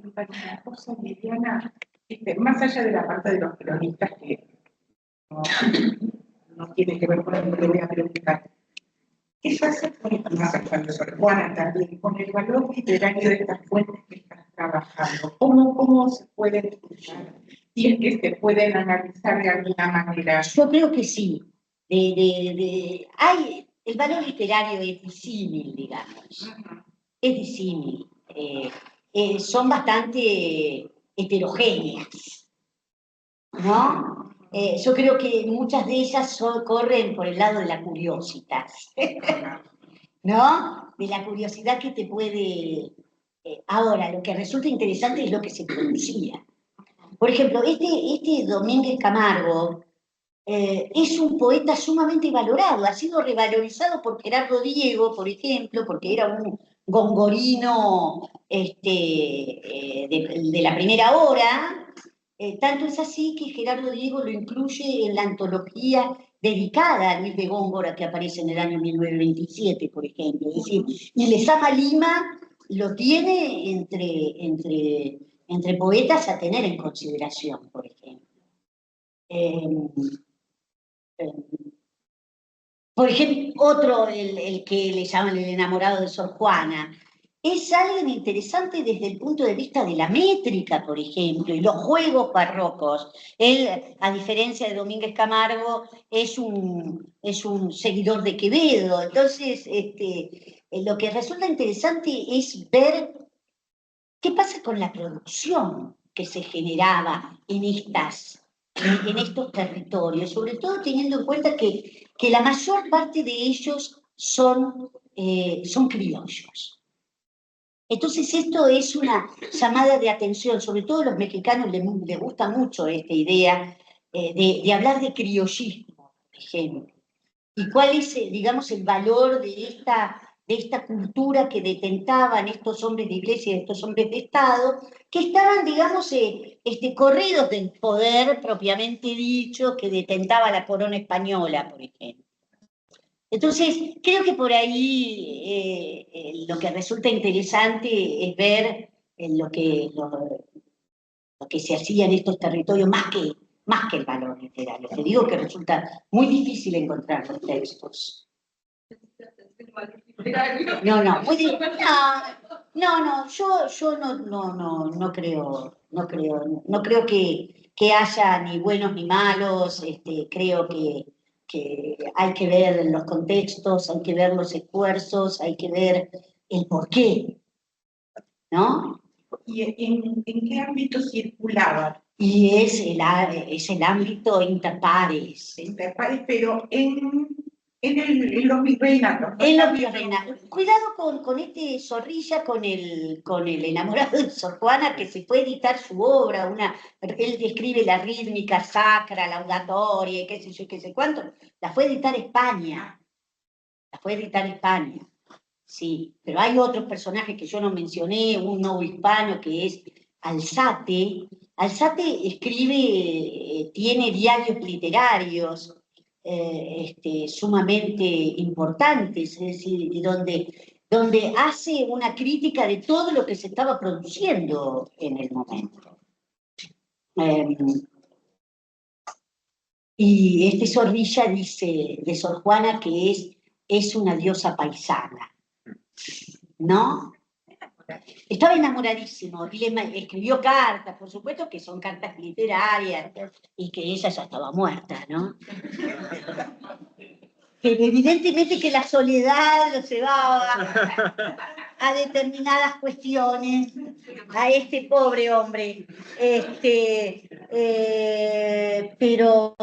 Una cosa, Liliana, más allá de la parte de los cronistas que no tiene que ver con lo que le voy a preguntar, ¿qué pasa con Sor Juana también, con el valor literario de estas fuentes que estás trabajando? ¿Cómo se pueden estudiar? Si es que se pueden analizar de alguna manera. Yo creo que sí. El valor literario es disímil, digamos. Es disímil. Son bastante heterogéneas, ¿no? Yo creo que muchas de ellas corren por el lado de la curiosidad, ¿no? De la curiosidad que te puede... ahora, lo que resulta interesante es lo que se producía. Por ejemplo, este Domínguez Camargo es un poeta sumamente valorado, ha sido revalorizado por Gerardo Diego, por ejemplo, porque era un gongorino de la primera hora. Tanto es así que Gerardo Diego lo incluye en la antología dedicada a Luis de Góngora, que aparece en el año 1927, por ejemplo. Es decir, y Lezama Lima lo tiene entre poetas a tener en consideración, por ejemplo. Por ejemplo, otro, el que le llaman el enamorado de Sor Juana, es alguien interesante desde el punto de vista de la métrica, por ejemplo, y los juegos barrocos. Él, a diferencia de Domínguez Camargo, es un seguidor de Quevedo. Entonces, lo que resulta interesante es ver qué pasa con la producción que se generaba en estos territorios, sobre todo teniendo en cuenta que la mayor parte de ellos son criollos. Entonces esto es una llamada de atención, sobre todo a los mexicanos les gusta mucho esta idea de hablar de criollismo, por ejemplo. ¿Y cuál es, digamos, el valor de esta cultura que detentaban estos hombres de iglesia y estos hombres de Estado, que estaban, digamos, corridos del poder propiamente dicho que detentaba la corona española, por ejemplo? Entonces, creo que por ahí lo que resulta interesante es ver lo que se hacía en estos territorios, más que el valor literario. Te digo que resulta muy difícil encontrar los textos. No, yo no creo que haya ni buenos ni malos, creo que hay que ver los contextos, hay que ver los esfuerzos, hay que ver el porqué, ¿no? ¿Y en qué ámbito circulaba? Y es el ámbito interpares. Interpares, pero en los virreinatos. En los virreinatos. Cuidado con este Zorrilla, con el enamorado de Sor Juana, que se fue a editar su obra, él describe la rítmica sacra, laudatoria, qué sé yo, qué sé cuánto, la fue a editar España. Sí, pero hay otros personajes que yo no mencioné, un novo hispano que es Alzate. Alzate escribe, tiene diarios literarios sumamente importantes, es decir, donde hace una crítica de todo lo que se estaba produciendo en el momento. Y este Zorrilla dice de Sor Juana que es una diosa paisana, ¿no? Estaba enamoradísimo y le escribió cartas, por supuesto que son cartas literarias y que ella ya estaba muerta, ¿no? Pero evidentemente que la soledad lo llevaba a determinadas cuestiones, a este pobre hombre. Pero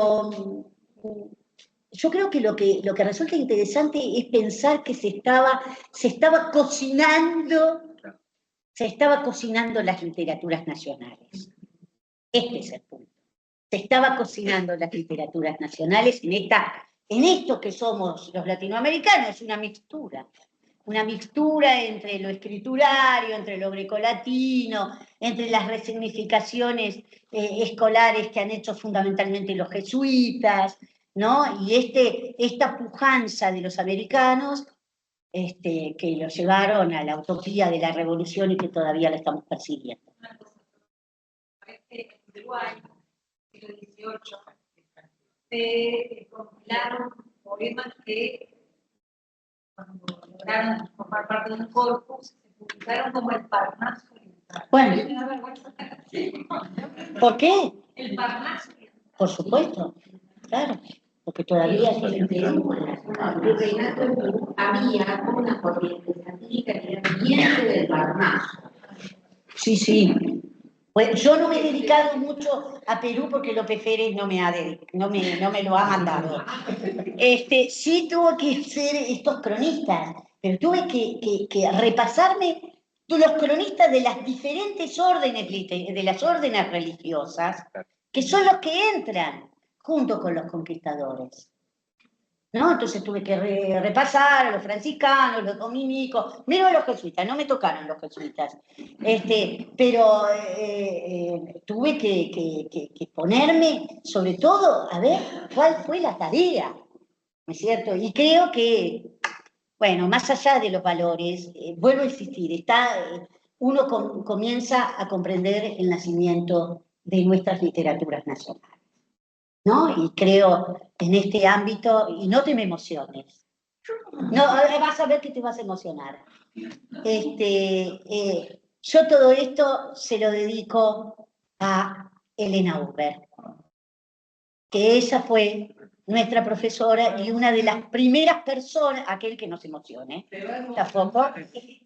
yo creo que lo que resulta interesante es pensar que se estaba cocinando las literaturas nacionales. Este es el punto. Se estaba cocinando las literaturas nacionales en esto que somos los latinoamericanos, una mixtura entre lo escriturario, entre lo grecolatino, entre las resignificaciones escolares que han hecho fundamentalmente los jesuitas, ¿no? Y esta pujanza de los americanos que lo llevaron a la utopía de la revolución y que todavía la estamos persiguiendo. En Uruguay, siglo XVIII, se compilaron poemas que, cuando lograron formar parte de un corpus, se publicaron como el Parnaso Oriental. Bueno, ¿por qué? El Parnaso Oriental. Por supuesto, claro, porque todavía En el virreinato en Perú había una corriente satírica que era el del Parnaso. Sí. Pues yo no me he dedicado mucho a Perú porque López Férez no me lo ha mandado. Sí tuve que ser estos cronistas, pero tuve que repasarme los cronistas de las diferentes órdenes, de las órdenes religiosas, que son los que entran junto con los conquistadores. ¿No? Entonces tuve que repasar a los franciscanos, los dominicos, menos a los jesuitas, no me tocaron los jesuitas, pero tuve que ponerme, sobre todo, a ver cuál fue la tarea, ¿no es cierto? Y creo que, bueno, más allá de los valores, vuelvo a insistir, uno comienza a comprender el nacimiento de nuestras literaturas nacionales, ¿no? Y creo en este ámbito, y no te me emociones, no, vas a ver que te vas a emocionar. Yo todo esto se lo dedico a Elena Huber, que ella fue nuestra profesora y una de las primeras personas, aquel que no se emocione, tampoco,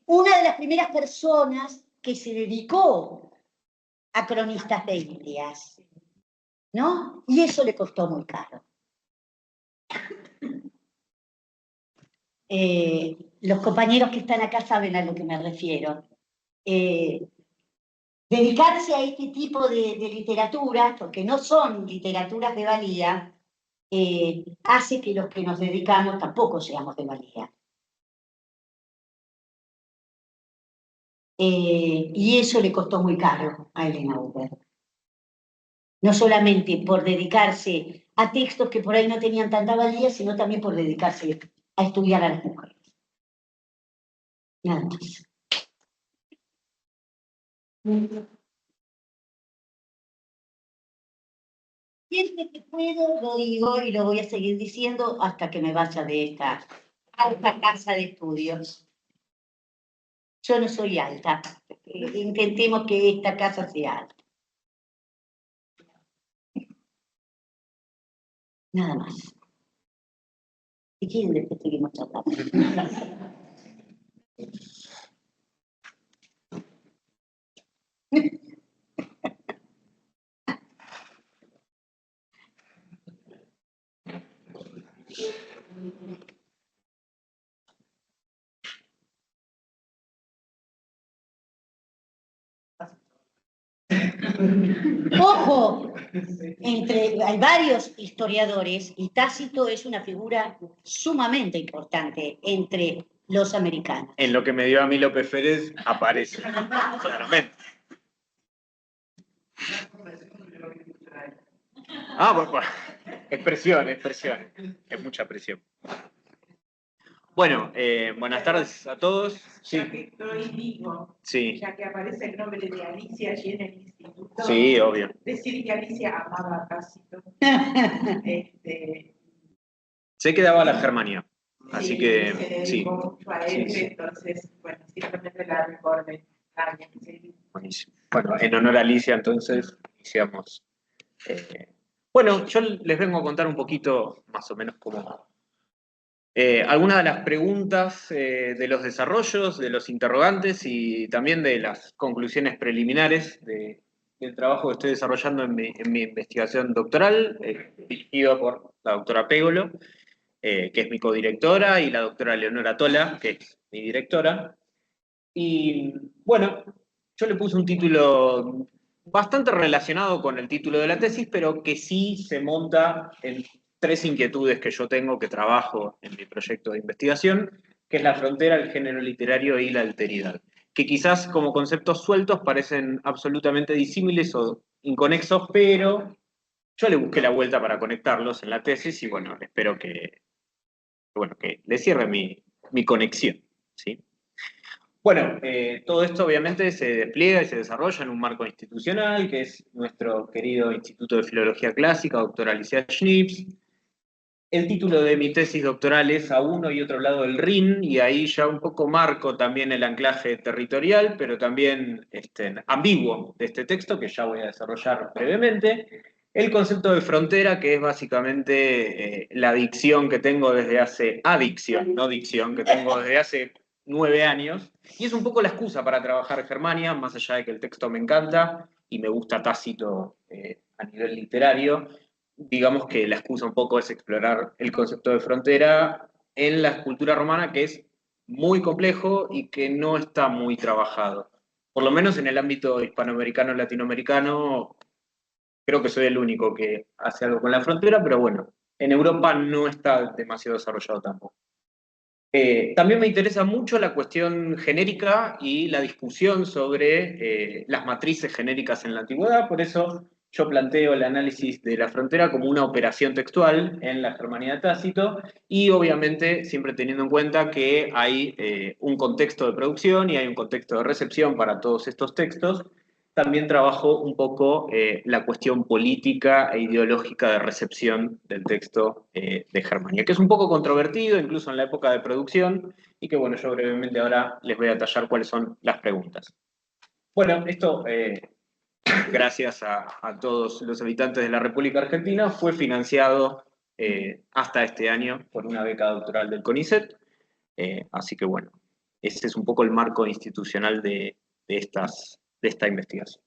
una de las primeras personas que se dedicó a cronistas de Indias, ¿no? Y eso le costó muy caro. Los compañeros que están acá saben a lo que me refiero. Dedicarse a este tipo de literatura, porque no son literaturas de valía, hace que los que nos dedicamos tampoco seamos de valía. Y eso le costó muy caro a Elena Huber. No solamente por dedicarse a textos que por ahí no tenían tanta valía, sino también por dedicarse a estudiar a las mujeres. Nada más. Siempre que puedo lo digo y lo voy a seguir diciendo hasta que me vaya de esta alta casa de estudios. Yo no soy alta. Intentemos que esta casa sea alta. Nada más. ¿Y quién después seguimos tratando? Ojo, hay varios historiadores y Tácito es una figura sumamente importante entre los americanos. En lo que me dio a mí López Férez aparece, claramente. Ah, bueno, expresión. Es mucha presión. Bueno, buenas tardes a todos. Ya que estoy vivo, Sí, ya que aparece el nombre de Alicia allí en el instituto. sí, obvio. Decir que Alicia amaba a Tácito. Sé que daba la Germania, así Sí, que se dedicó sí. mucho a él, Sí. entonces, bueno, simplemente la recordé. Sí. Buenísimo. Bueno, en honor a Alicia, entonces, iniciamos. Bueno, yo les vengo a contar un poquito, más o menos, cómo algunas de las preguntas de los desarrollos, de los interrogantes y también de las conclusiones preliminares del trabajo que estoy desarrollando en mi investigación doctoral, dirigido por la doctora Pégolo, que es mi codirectora, y la doctora Leonora Tola, que es mi directora. Y bueno, yo le puse un título bastante relacionado con el título de la tesis, pero que sí se monta en tres inquietudes que yo tengo, que trabajo en mi proyecto de investigación, que es la frontera, el género literario y la alteridad, que quizás como conceptos sueltos parecen absolutamente disímiles o inconexos, pero yo le busqué la vuelta para conectarlos en la tesis y bueno, espero que le cierre mi conexión, ¿sí? Bueno, todo esto obviamente se despliega y se desarrolla en un marco institucional, que es nuestro querido Instituto de Filología Clásica, doctora Alicia Schnips. El título de mi tesis doctoral es A uno y otro lado del Rin, y ahí ya un poco marco también el anclaje territorial, pero también ambiguo de este texto, que ya voy a desarrollar brevemente. El concepto de frontera, que es básicamente la adicción que tengo desde hace, adicción, no dicción, que tengo desde hace 9 años, y es un poco la excusa para trabajar Germania, más allá de que el texto me encanta y me gusta Tácito a nivel literario. Digamos que la excusa un poco es explorar el concepto de frontera en la cultura romana, que es muy complejo y que no está muy trabajado. Por lo menos en el ámbito hispanoamericano, latinoamericano, creo que soy el único que hace algo con la frontera, pero bueno, en Europa no está demasiado desarrollado tampoco. También me interesa mucho la cuestión genérica y la discusión sobre las matrices genéricas en la antigüedad, por eso yo planteo el análisis de la frontera como una operación textual en la Germanía de Tácito y obviamente siempre teniendo en cuenta que hay un contexto de producción y hay un contexto de recepción para todos estos textos. También trabajo un poco la cuestión política e ideológica de recepción del texto de Germania, que es un poco controvertido incluso en la época de producción y que bueno, yo brevemente ahora les voy a detallar cuáles son las preguntas. Bueno, esto, gracias a todos los habitantes de la República Argentina, fue financiado hasta este año por una beca doctoral del CONICET, así que bueno, ese es un poco el marco institucional de esta investigación.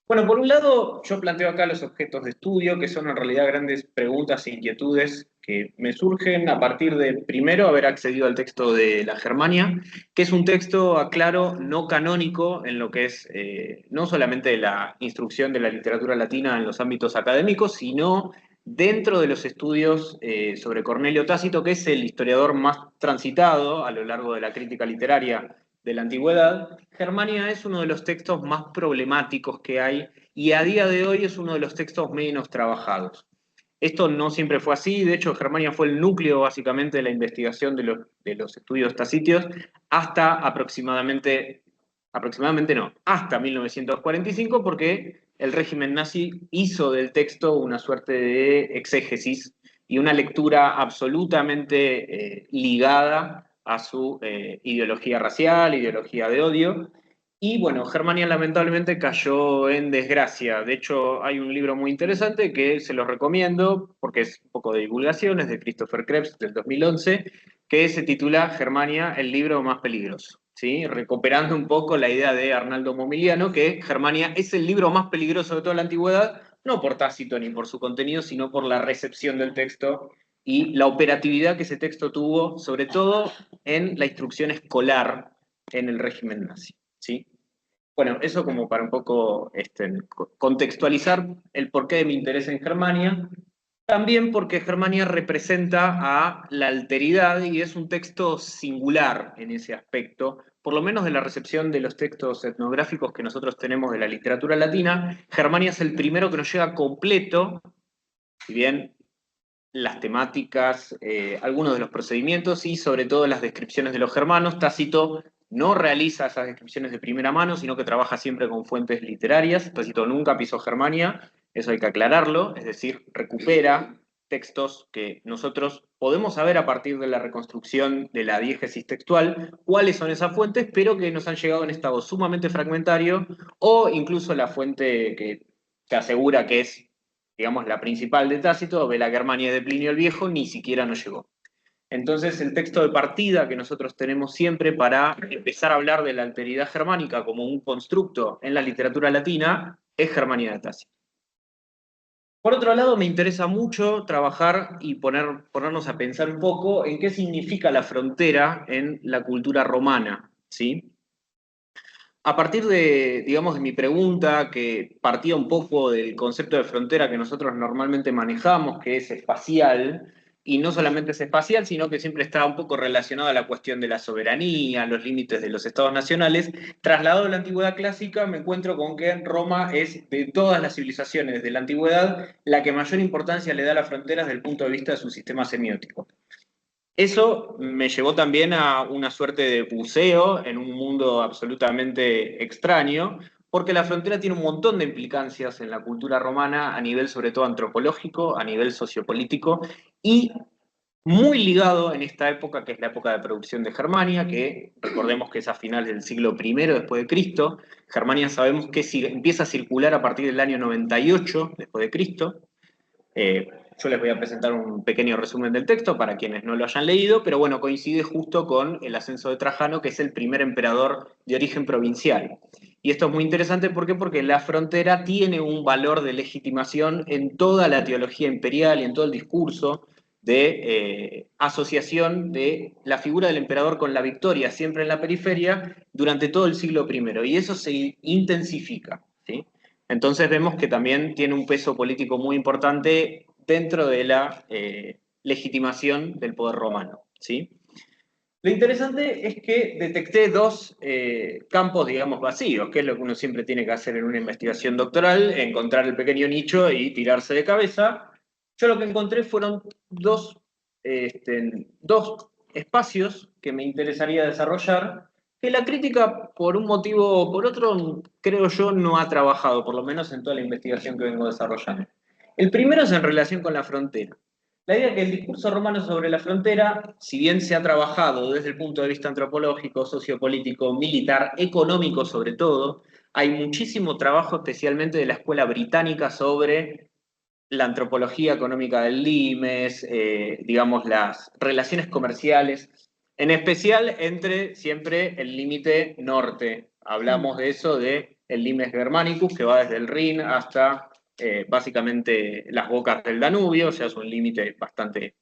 Bueno, por un lado, yo planteo acá los objetos de estudio, que son en realidad grandes preguntas e inquietudes que me surgen a partir de, primero, haber accedido al texto de la Germania, que es un texto, aclaro, no canónico en lo que es no solamente la instrucción de la literatura latina en los ámbitos académicos, sino dentro de los estudios sobre Cornelio Tácito, que es el historiador más transitado a lo largo de la crítica literaria de la antigüedad. Germania es uno de los textos más problemáticos que hay y a día de hoy es uno de los textos menos trabajados. Esto no siempre fue así, de hecho Germania fue el núcleo básicamente de la investigación de los estudios tacitios hasta hasta 1945, porque el régimen nazi hizo del texto una suerte de exégesis y una lectura absolutamente ligada a su ideología racial, ideología de odio. Y bueno, Germania lamentablemente cayó en desgracia. De hecho, hay un libro muy interesante que se los recomiendo porque es un poco de divulgación, es de Christopher Krebs del 2011, que se titula Germania, el libro más peligroso. ¿Sí? Recuperando un poco la idea de Arnaldo Momigliano, que Germania es el libro más peligroso de toda la antigüedad, no por Tácito ni por su contenido, sino por la recepción del texto y la operatividad que ese texto tuvo, sobre todo en la instrucción escolar en el régimen nazi. ¿Sí? Bueno, eso como para un poco contextualizar el porqué de mi interés en Germania. También porque Germania representa a la alteridad y es un texto singular en ese aspecto, por lo menos de la recepción de los textos etnográficos que nosotros tenemos de la literatura latina. Germania es el primero que nos llega completo, si bien las temáticas, algunos de los procedimientos y sobre todo las descripciones de los germanos. Tácito no realiza esas descripciones de primera mano, sino que trabaja siempre con fuentes literarias. Tácito nunca pisó Germania, eso hay que aclararlo, es decir, recupera textos que nosotros podemos saber a partir de la reconstrucción de la diégesis textual cuáles son esas fuentes, pero que nos han llegado en estado sumamente fragmentario, o incluso la fuente que se asegura que es, digamos, la principal de Tácito, Bella Germania de Plinio el Viejo, ni siquiera nos llegó. Entonces, el texto de partida que nosotros tenemos siempre para empezar a hablar de la alteridad germánica como un constructo en la literatura latina es Germania de Tácito. Por otro lado, me interesa mucho trabajar y ponernos a pensar un poco en qué significa la frontera en la cultura romana, ¿sí? A partir de, digamos, de mi pregunta, que partía un poco del concepto de frontera que nosotros normalmente manejamos, que es espacial, y no solamente es espacial, sino que siempre está un poco relacionado a la cuestión de la soberanía, los límites de los estados nacionales, trasladado a la antigüedad clásica, me encuentro con que Roma es, de todas las civilizaciones de la antigüedad, la que mayor importancia le da a las fronteras desde el punto de vista de su sistema semiótico. Eso me llevó también a una suerte de buceo en un mundo absolutamente extraño, porque la frontera tiene un montón de implicancias en la cultura romana a nivel sobre todo antropológico, a nivel sociopolítico, y muy ligado en esta época, que es la época de producción de Germania, que recordemos que es a finales del siglo I después de Cristo. Germania sabemos que empieza a circular a partir del año 98 después de Cristo. Yo les voy a presentar un pequeño resumen del texto para quienes no lo hayan leído, pero bueno, coincide justo con el ascenso de Trajano, que es el primer emperador de origen provincial. Y esto es muy interesante, ¿por qué? Porque la frontera tiene un valor de legitimación en toda la teología imperial y en todo el discurso de asociación de la figura del emperador con la victoria, siempre en la periferia, durante todo el siglo I. Y eso se intensifica, ¿sí? Entonces vemos que también tiene un peso político muy importante dentro de la legitimación del poder romano, ¿sí? Lo interesante es que detecté dos campos, digamos, vacíos, que es lo que uno siempre tiene que hacer en una investigación doctoral, encontrar el pequeño nicho y tirarse de cabeza. Yo lo que encontré fueron dos espacios que me interesaría desarrollar, que la crítica, por un motivo o por otro, creo yo, no ha trabajado, por lo menos en toda la investigación que vengo desarrollando. El primero es en relación con la frontera. La idea que el discurso romano sobre la frontera, si bien se ha trabajado desde el punto de vista antropológico, sociopolítico, militar, económico sobre todo, hay muchísimo trabajo especialmente de la escuela británica sobre la antropología económica del limes, digamos, las relaciones comerciales, en especial entre siempre el límite norte. Hablamos de eso, de el limes germanicus, que va desde el Rin hasta básicamente las bocas del Danubio, o sea, es un límite bastante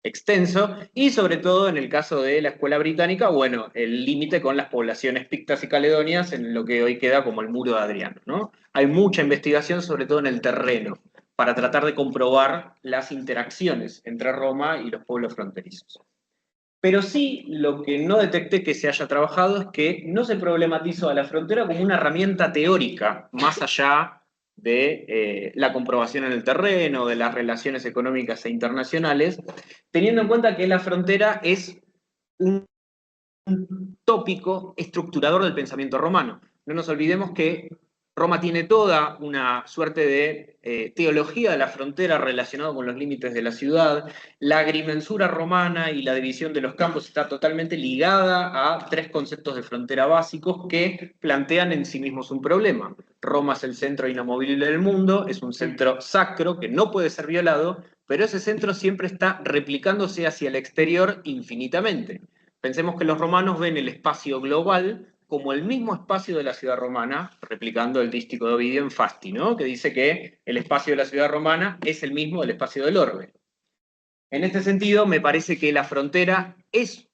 extenso, y sobre todo en el caso de la escuela británica, bueno, el límite con las poblaciones pictas y caledonias en lo que hoy queda como el muro de Adriano, ¿no? Hay mucha investigación, sobre todo en el terreno, para tratar de comprobar las interacciones entre Roma y los pueblos fronterizos. Pero sí, lo que no detecté que se haya trabajado es que no se problematizó a la frontera como una herramienta teórica, más allá de la comprobación en el terreno, de las relaciones económicas e internacionales, teniendo en cuenta que la frontera es un tópico estructurador del pensamiento romano. No nos olvidemos que Roma tiene toda una suerte de teología de la frontera relacionada con los límites de la ciudad. La agrimensura romana y la división de los campos está totalmente ligada a tres conceptos de frontera básicos que plantean en sí mismos un problema. Roma es el centro inamovible del mundo, es un centro sacro que no puede ser violado, pero ese centro siempre está replicándose hacia el exterior infinitamente. Pensemos que los romanos ven el espacio global como el mismo espacio de la ciudad romana, replicando el dístico de Ovidio en Fasti, ¿no? Que dice que el espacio de la ciudad romana es el mismo del espacio del orbe. En este sentido, me parece que la frontera es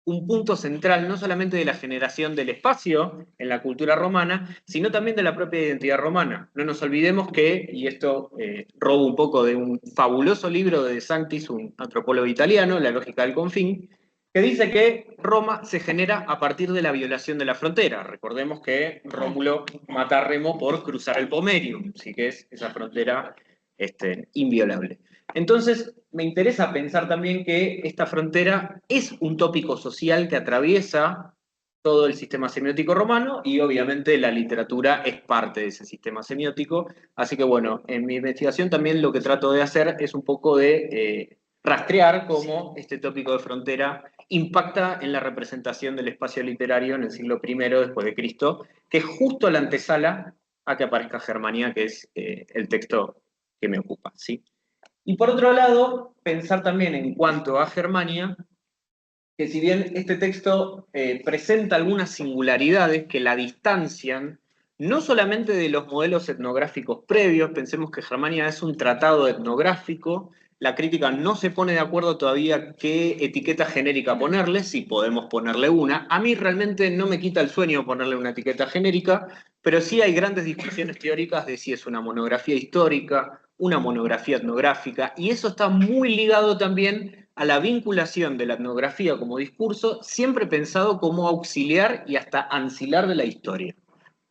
un punto central no solamente de la generación del espacio en la cultura romana, sino también de la propia identidad romana. No nos olvidemos que, y esto robo un poco de un fabuloso libro de De Sanctis, un antropólogo italiano, La lógica del confín, que dice que Roma se genera a partir de la violación de la frontera. Recordemos que Rómulo mata a Remo por cruzar el Pomerium, así que es esa frontera inviolable. Entonces, me interesa pensar también que esta frontera es un tópico social que atraviesa todo el sistema semiótico romano y obviamente la literatura es parte de ese sistema semiótico. Así que bueno, en mi investigación también lo que trato de hacer es un poco de rastrear cómo este tópico de frontera impacta en la representación del espacio literario en el siglo I después de Cristo, que es justo la antesala a que aparezca Germania, que es el texto que me ocupa, ¿sí? Y por otro lado, pensar también en cuanto a Germania, que si bien este texto presenta algunas singularidades que la distancian, no solamente de los modelos etnográficos previos, pensemos que Germania es un tratado etnográfico, la crítica no se pone de acuerdo todavía qué etiqueta genérica ponerle, si podemos ponerle una. A mí realmente no me quita el sueño ponerle una etiqueta genérica, pero sí hay grandes discusiones teóricas de si es una monografía histórica, una monografía etnográfica, y eso está muy ligado también a la vinculación de la etnografía como discurso, siempre pensado como auxiliar y hasta ancilar de la historia.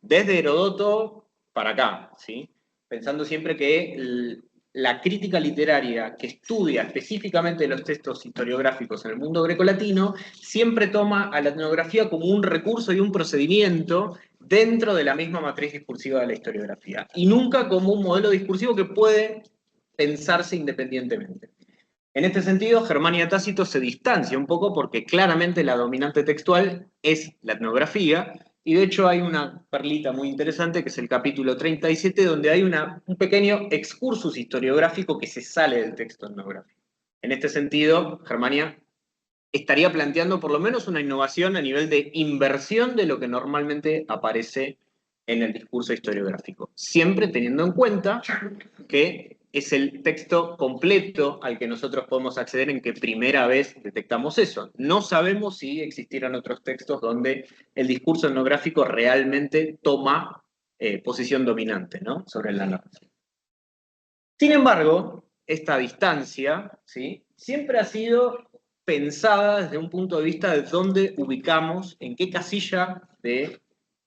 Desde Herodoto para acá, ¿sí? Pensando siempre que la crítica literaria que estudia específicamente los textos historiográficos en el mundo grecolatino siempre toma a la etnografía como un recurso y un procedimiento dentro de la misma matriz discursiva de la historiografía, y nunca como un modelo discursivo que puede pensarse independientemente. En este sentido, Germania Tácito se distancia un poco porque claramente la dominante textual es la etnografía, y de hecho hay una perlita muy interesante que es el capítulo 37, donde hay un pequeño excursus historiográfico que se sale del texto etnográfico. En este sentido, Germania estaría planteando por lo menos una innovación a nivel de inversión de lo que normalmente aparece en el discurso historiográfico, siempre teniendo en cuenta que es el texto completo al que nosotros podemos acceder en que primera vez detectamos eso. No sabemos si existieran otros textos donde el discurso etnográfico realmente toma posición dominante, ¿no?, sobre la narración. Sin embargo, esta distancia, ¿sí?, siempre ha sido pensada desde un punto de vista de dónde ubicamos, en qué casilla de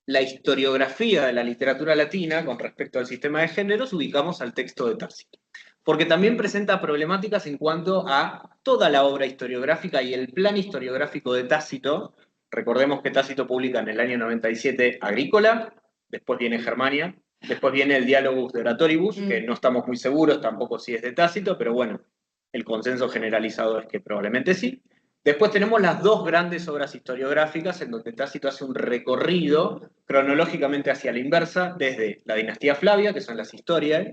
la historiografía de la literatura latina con respecto al sistema de géneros ubicamos al texto de Tácito. Porque también presenta problemáticas en cuanto a toda la obra historiográfica y el plan historiográfico de Tácito. Recordemos que Tácito publica en el año 97 Agrícola, después viene Germania, después viene el Dialogus de Oratoribus, que no estamos muy seguros tampoco si es de Tácito, pero bueno, el consenso generalizado es que probablemente sí. Después tenemos las dos grandes obras historiográficas en donde Tácito hace un recorrido cronológicamente hacia la inversa, desde la dinastía Flavia, que son las historias,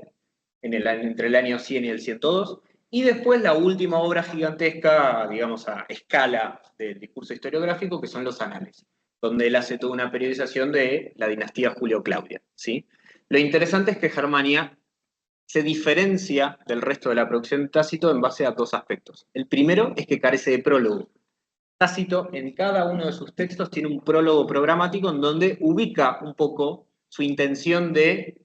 entre el año 100 y el 102, y después la última obra gigantesca, digamos, a escala del discurso historiográfico, que son los anales, donde él hace toda una periodización de la dinastía Julio-Claudia, ¿sí? Lo interesante es que Germania se diferencia del resto de la producción de Tácito en base a dos aspectos. El primero es que carece de prólogo. Tácito, en cada uno de sus textos, tiene un prólogo programático en donde ubica un poco su intención de,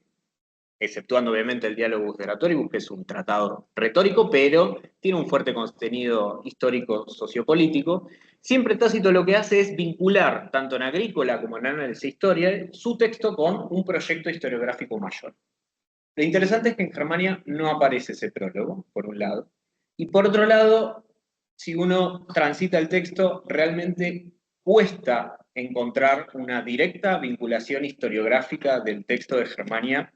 exceptuando obviamente el Dialogus de Oratoribus, que es un tratado retórico, pero tiene un fuerte contenido histórico sociopolítico. Siempre Tácito lo que hace es vincular, tanto en Agrícola como en Análisis de Historia, su texto con un proyecto historiográfico mayor. Lo interesante es que en Germania no aparece ese prólogo, por un lado, y por otro lado, si uno transita el texto, realmente cuesta encontrar una directa vinculación historiográfica del texto de Germania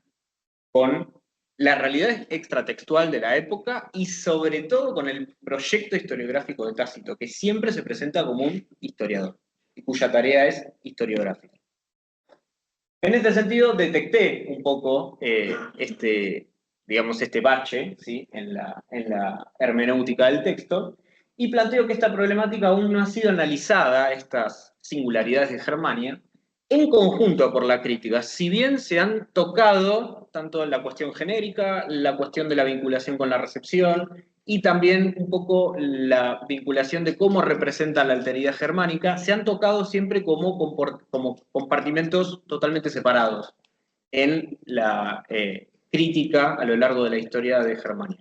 con la realidad extratextual de la época y sobre todo con el proyecto historiográfico de Tácito, que siempre se presenta como un historiador y cuya tarea es historiográfica. En este sentido, detecté un poco este bache, ¿sí?, en la hermenéutica del texto, y planteo que esta problemática aún no ha sido analizada, estas singularidades de Germania, en conjunto por la crítica, si bien se han tocado tanto la cuestión genérica, la cuestión de la vinculación con la recepción, y también un poco la vinculación de cómo representa la alteridad germánica, se han tocado siempre como compartimentos totalmente separados en la crítica a lo largo de la historia de Germania.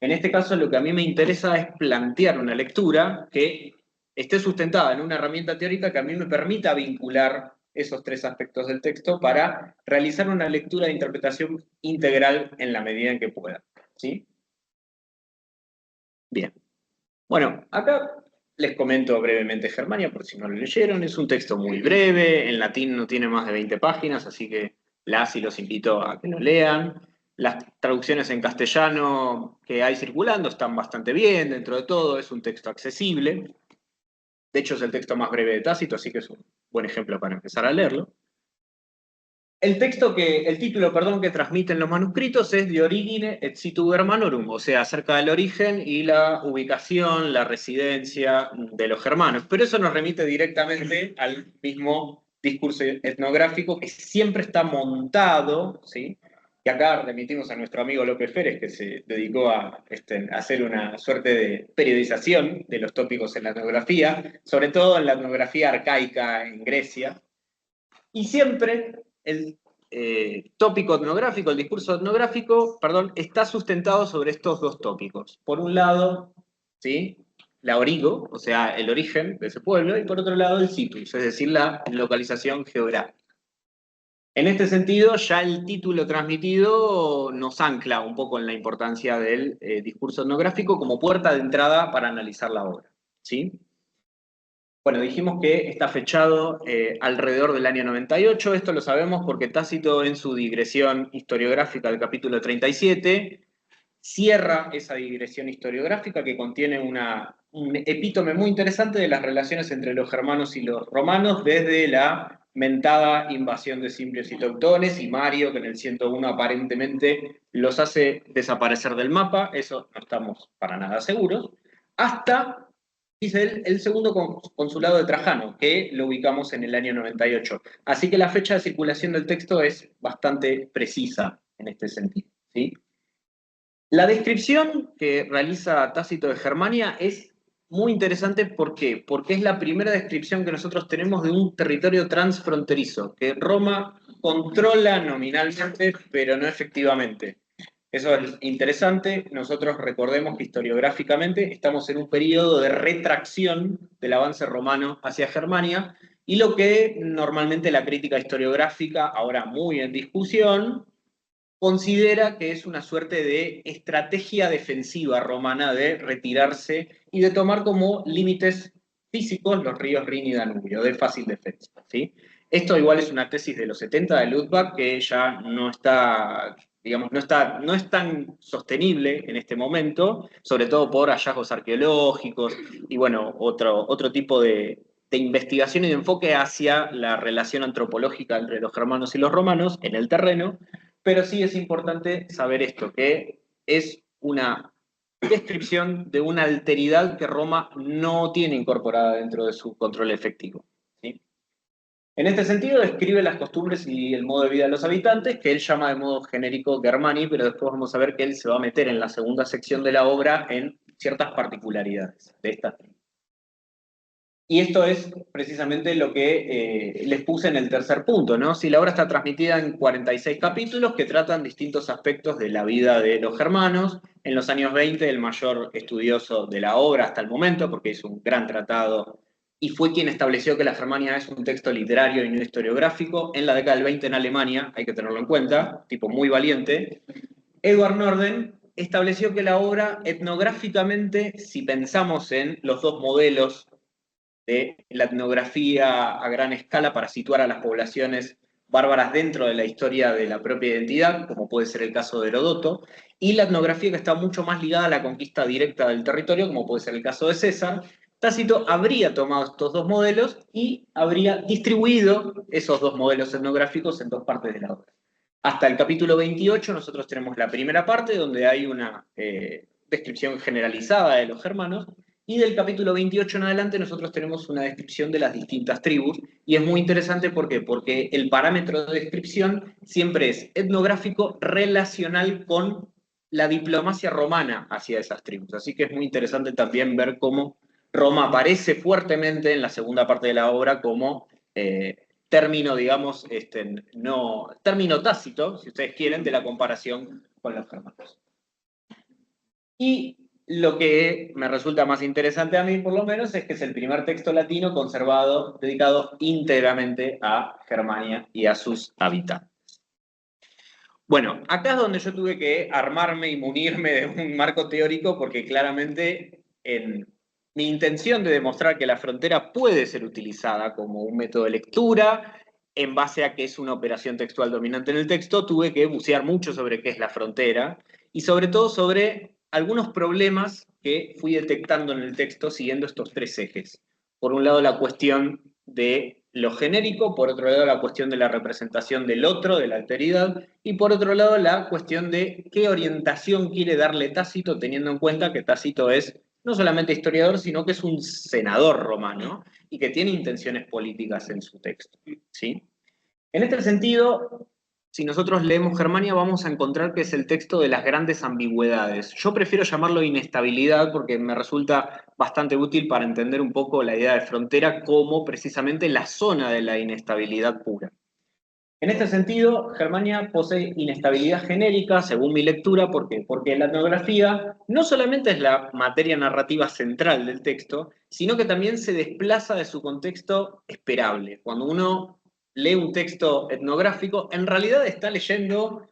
En este caso, lo que a mí me interesa es plantear una lectura que esté sustentada en una herramienta teórica que a mí me permita vincular esos tres aspectos del texto para realizar una lectura de interpretación integral en la medida en que pueda, ¿sí? Bien. Bueno, acá les comento brevemente Germania, por si no lo leyeron. Es un texto muy breve, en latín no tiene más de 20 páginas, así que las y los invito a que lo lean. Las traducciones en castellano que hay circulando están bastante bien, dentro de todo, es un texto accesible. De hecho, es el texto más breve de Tácito, así que es un buen ejemplo para empezar a leerlo. El título que transmiten los manuscritos es De Origine et Situ Germanorum, o sea, acerca del origen y la ubicación, la residencia de los germanos. Pero eso nos remite directamente al mismo discurso etnográfico que siempre está montado, ¿sí? Que acá remitimos a nuestro amigo López Férez, que se dedicó a hacer una suerte de periodización de los tópicos en la etnografía, sobre todo en la etnografía arcaica en Grecia. Y siempre el tópico etnográfico, el discurso etnográfico, está sustentado sobre estos dos tópicos. Por un lado, ¿sí?, la origo, o sea, el origen de ese pueblo, y por otro lado el situs, es decir, la localización geográfica. En este sentido, ya el título transmitido nos ancla un poco en la importancia del discurso etnográfico como puerta de entrada para analizar la obra, ¿sí? Bueno, dijimos que está fechado alrededor del año 98, esto lo sabemos porque Tácito en su digresión historiográfica del capítulo 37 cierra esa digresión historiográfica que contiene un epítome muy interesante de las relaciones entre los germanos y los romanos desde la mentada invasión de cimbrios y teutones y Mario, que en el 101 aparentemente los hace desaparecer del mapa, eso no estamos para nada seguros, hasta, dice él, el segundo consulado de Trajano, que lo ubicamos en el año 98. Así que la fecha de circulación del texto es bastante precisa en este sentido, ¿sí? La descripción que realiza Tácito de Germania es muy interesante. ¿Por qué? Porque es la primera descripción que nosotros tenemos de un territorio transfronterizo, que Roma controla nominalmente, pero no efectivamente. Eso es interesante. Nosotros recordemos que historiográficamente estamos en un periodo de retracción del avance romano hacia Germania, y lo que normalmente la crítica historiográfica, ahora muy en discusión, considera que es una suerte de estrategia defensiva romana de retirarse y de tomar como límites físicos los ríos Rin y Danubio, de fácil defensa, ¿sí? Esto igual es una tesis de los 70 de Luttwak que ya no está, digamos, no es tan sostenible en este momento, sobre todo por hallazgos arqueológicos y bueno, otro tipo de investigación y de enfoque hacia la relación antropológica entre los germanos y los romanos en el terreno. Pero sí es importante saber esto, que es una descripción de una alteridad que Roma no tiene incorporada dentro de su control efectivo, ¿sí? En este sentido, describe las costumbres y el modo de vida de los habitantes, que él llama de modo genérico Germani, pero después vamos a ver que él se va a meter en la segunda sección de la obra en ciertas particularidades de estas tribus. Y esto es precisamente lo que les puse en el tercer punto, ¿no? Si la obra está transmitida en 46 capítulos que tratan distintos aspectos de la vida de los germanos. En los años 20, el mayor estudioso de la obra hasta el momento, porque es un gran tratado, y fue quien estableció que la Germania es un texto literario y no historiográfico. En la década del 20 en Alemania, hay que tenerlo en cuenta, tipo muy valiente, Edward Norden estableció que la obra etnográficamente, si pensamos en los dos modelos de la etnografía a gran escala para situar a las poblaciones bárbaras dentro de la historia de la propia identidad, como puede ser el caso de Herodoto, y la etnografía que está mucho más ligada a la conquista directa del territorio, como puede ser el caso de César. Tácito habría tomado estos dos modelos y habría distribuido esos dos modelos etnográficos en dos partes de la obra. Hasta el capítulo 28 nosotros tenemos la primera parte, donde hay una descripción generalizada de los germanos, y del capítulo 28 en adelante nosotros tenemos una descripción de las distintas tribus, y es muy interesante ¿por qué? Porque el parámetro de descripción siempre es etnográfico relacional con la diplomacia romana hacia esas tribus. Así que es muy interesante también ver cómo Roma aparece fuertemente en la segunda parte de la obra como término, digamos, no, término tácito, si ustedes quieren, de la comparación con los germanos. Y lo que me resulta más interesante a mí, por lo menos, es que es el primer texto latino conservado, dedicado íntegramente a Germania y a sus habitantes. Bueno, acá es donde yo tuve que armarme y munirme de un marco teórico, porque claramente en mi intención de demostrar que la frontera puede ser utilizada como un método de lectura, en base a que es una operación textual dominante en el texto, tuve que bucear mucho sobre qué es la frontera, y sobre todo sobre algunos problemas que fui detectando en el texto siguiendo estos tres ejes. Por un lado, la cuestión de lo genérico, por otro lado, la cuestión de la representación del otro, de la alteridad, y por otro lado, la cuestión de qué orientación quiere darle Tácito, teniendo en cuenta que Tácito es no solamente historiador, sino que es un senador romano y que tiene intenciones políticas en su texto, ¿sí? En este sentido, si nosotros leemos Germania, vamos a encontrar que es el texto de las grandes ambigüedades. Yo prefiero llamarlo inestabilidad porque me resulta bastante útil para entender un poco la idea de frontera como precisamente la zona de la inestabilidad pura. En este sentido, Germania posee inestabilidad genérica, según mi lectura, ¿por qué? Porque la etnografía no solamente es la materia narrativa central del texto, sino que también se desplaza de su contexto esperable. Cuando uno lee un texto etnográfico, en realidad está leyendo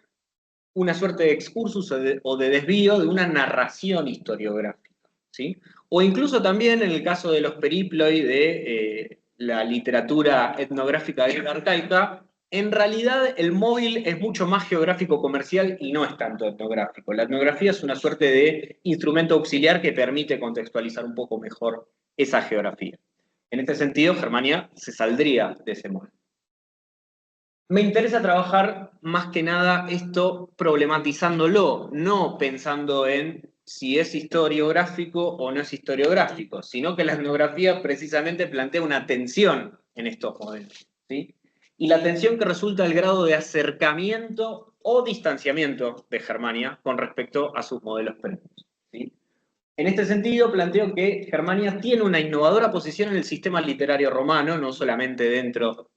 una suerte de excursus o de desvío de una narración historiográfica, ¿sí? O incluso también en el caso de los periploi de la literatura etnográfica arcaica, en realidad el móvil es mucho más geográfico comercial y no es tanto etnográfico. La etnografía es una suerte de instrumento auxiliar que permite contextualizar un poco mejor esa geografía. En este sentido, Germania se saldría de ese móvil. Me interesa trabajar más que nada esto problematizándolo, no pensando en si es historiográfico o no es historiográfico, sino que la etnografía precisamente plantea una tensión en estos modelos, ¿sí? Y la tensión que resulta del grado de acercamiento o distanciamiento de Germania con respecto a sus modelos previos, ¿sí? En este sentido, planteo que Germania tiene una innovadora posición en el sistema literario romano, no solamente dentro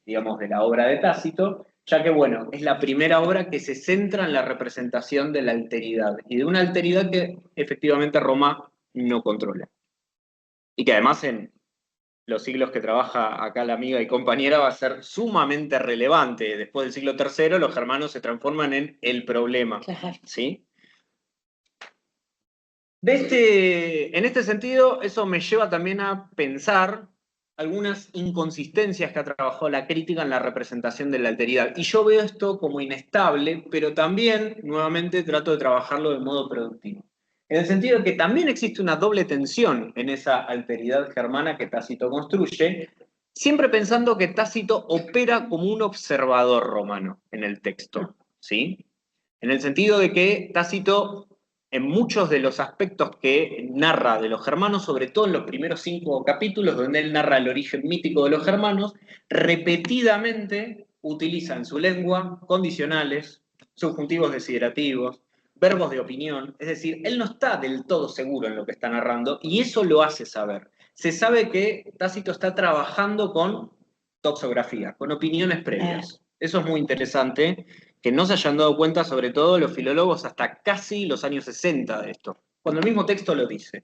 digamos, de la obra de Tácito, ya que, bueno, es la primera obra que se centra en la representación de la alteridad, y de una alteridad que efectivamente Roma no controla. Y que además en los siglos que trabaja acá la amiga y compañera va a ser sumamente relevante. Después del siglo III, los germanos se transforman en el problema, ¿sí? En este sentido, eso me lleva también a pensar algunas inconsistencias que ha trabajado la crítica en la representación de la alteridad. Y yo veo esto como inestable, pero también, nuevamente, trato de trabajarlo de modo productivo. En el sentido de que también existe una doble tensión en esa alteridad germana que Tácito construye, siempre pensando que Tácito opera como un observador romano en el texto, ¿sí? En el sentido de que Tácito, en muchos de los aspectos que narra de los germanos, sobre todo en los primeros 5 capítulos, donde él narra el origen mítico de los germanos, repetidamente utiliza en su lengua condicionales, subjuntivos desiderativos, verbos de opinión, es decir, él no está del todo seguro en lo que está narrando y eso lo hace saber. Se sabe que Tácito está trabajando con toxografía, con opiniones previas. Eso es muy interesante, que no se hayan dado cuenta, sobre todo los filólogos, hasta casi los años 60 de esto, cuando el mismo texto lo dice.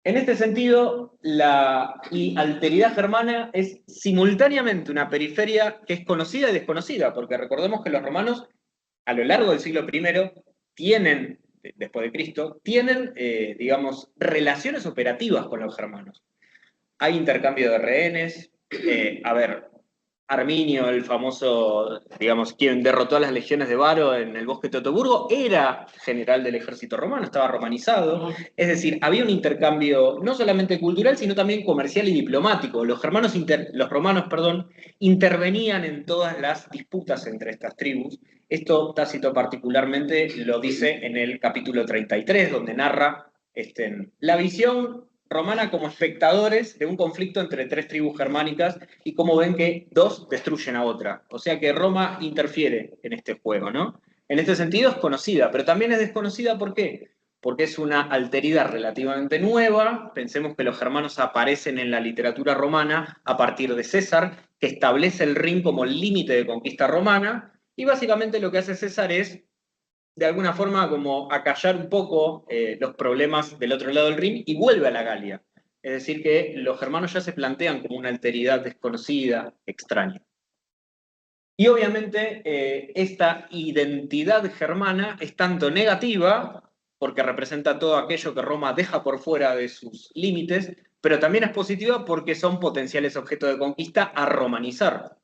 En este sentido, la alteridad germana es simultáneamente una periferia que es conocida y desconocida, porque recordemos que los romanos, a lo largo del siglo I, tienen, después de Cristo, tienen, digamos, relaciones operativas con los germanos. hay intercambio de rehenes. A ver, Arminio, el famoso, digamos, quien derrotó a las legiones de Varo en el bosque de Teutoburgo, era general del ejército romano, estaba romanizado. Es decir, había un intercambio no solamente cultural, sino también comercial y diplomático. Los romanos, intervenían en todas las disputas entre estas tribus. Esto Tácito particularmente lo dice en el capítulo 33, donde narra la visión romana como espectadores de un conflicto entre tres tribus germánicas y cómo ven que dos destruyen a otra. O sea que Roma interfiere en este juego, ¿no? En este sentido es conocida, pero también es desconocida, ¿por qué? Porque es una alteridad relativamente nueva. Pensemos que los germanos aparecen en la literatura romana a partir de César, que establece el Rin como el límite de conquista romana, y básicamente lo que hace César es de alguna forma como acallar un poco los problemas del otro lado del Rin y vuelve a la Galia. Es decir, que los germanos ya se plantean como una alteridad desconocida, extraña. Y obviamente esta identidad germana es tanto negativa, porque representa todo aquello que Roma deja por fuera de sus límites, pero también es positiva porque son potenciales objetos de conquista a romanizar.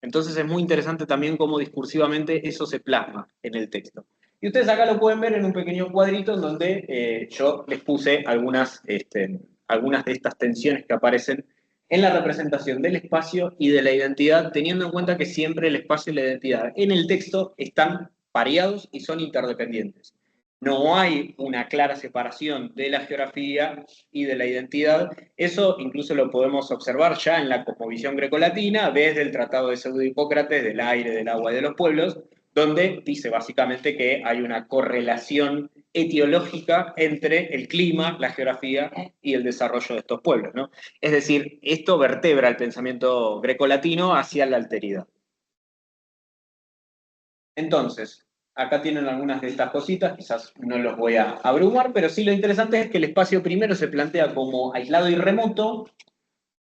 Entonces es muy interesante también cómo discursivamente eso se plasma en el texto. Y ustedes acá lo pueden ver en un pequeño cuadrito en donde yo les puse algunas de estas tensiones que aparecen en la representación del espacio y de la identidad, teniendo en cuenta que siempre el espacio y la identidad en el texto están pareados y son interdependientes. No hay una clara separación de la geografía y de la identidad. Eso incluso lo podemos observar ya en la cosmovisión grecolatina, desde el Tratado de Pseudo-Hipócrates, del aire, del agua y de los pueblos, donde dice básicamente que hay una correlación etiológica entre el clima, la geografía y el desarrollo de estos pueblos, ¿no? Es decir, esto vertebra el pensamiento grecolatino hacia la alteridad. Entonces, acá tienen algunas de estas cositas, quizás no los voy a abrumar, pero sí lo interesante es que el espacio primero se plantea como aislado y remoto,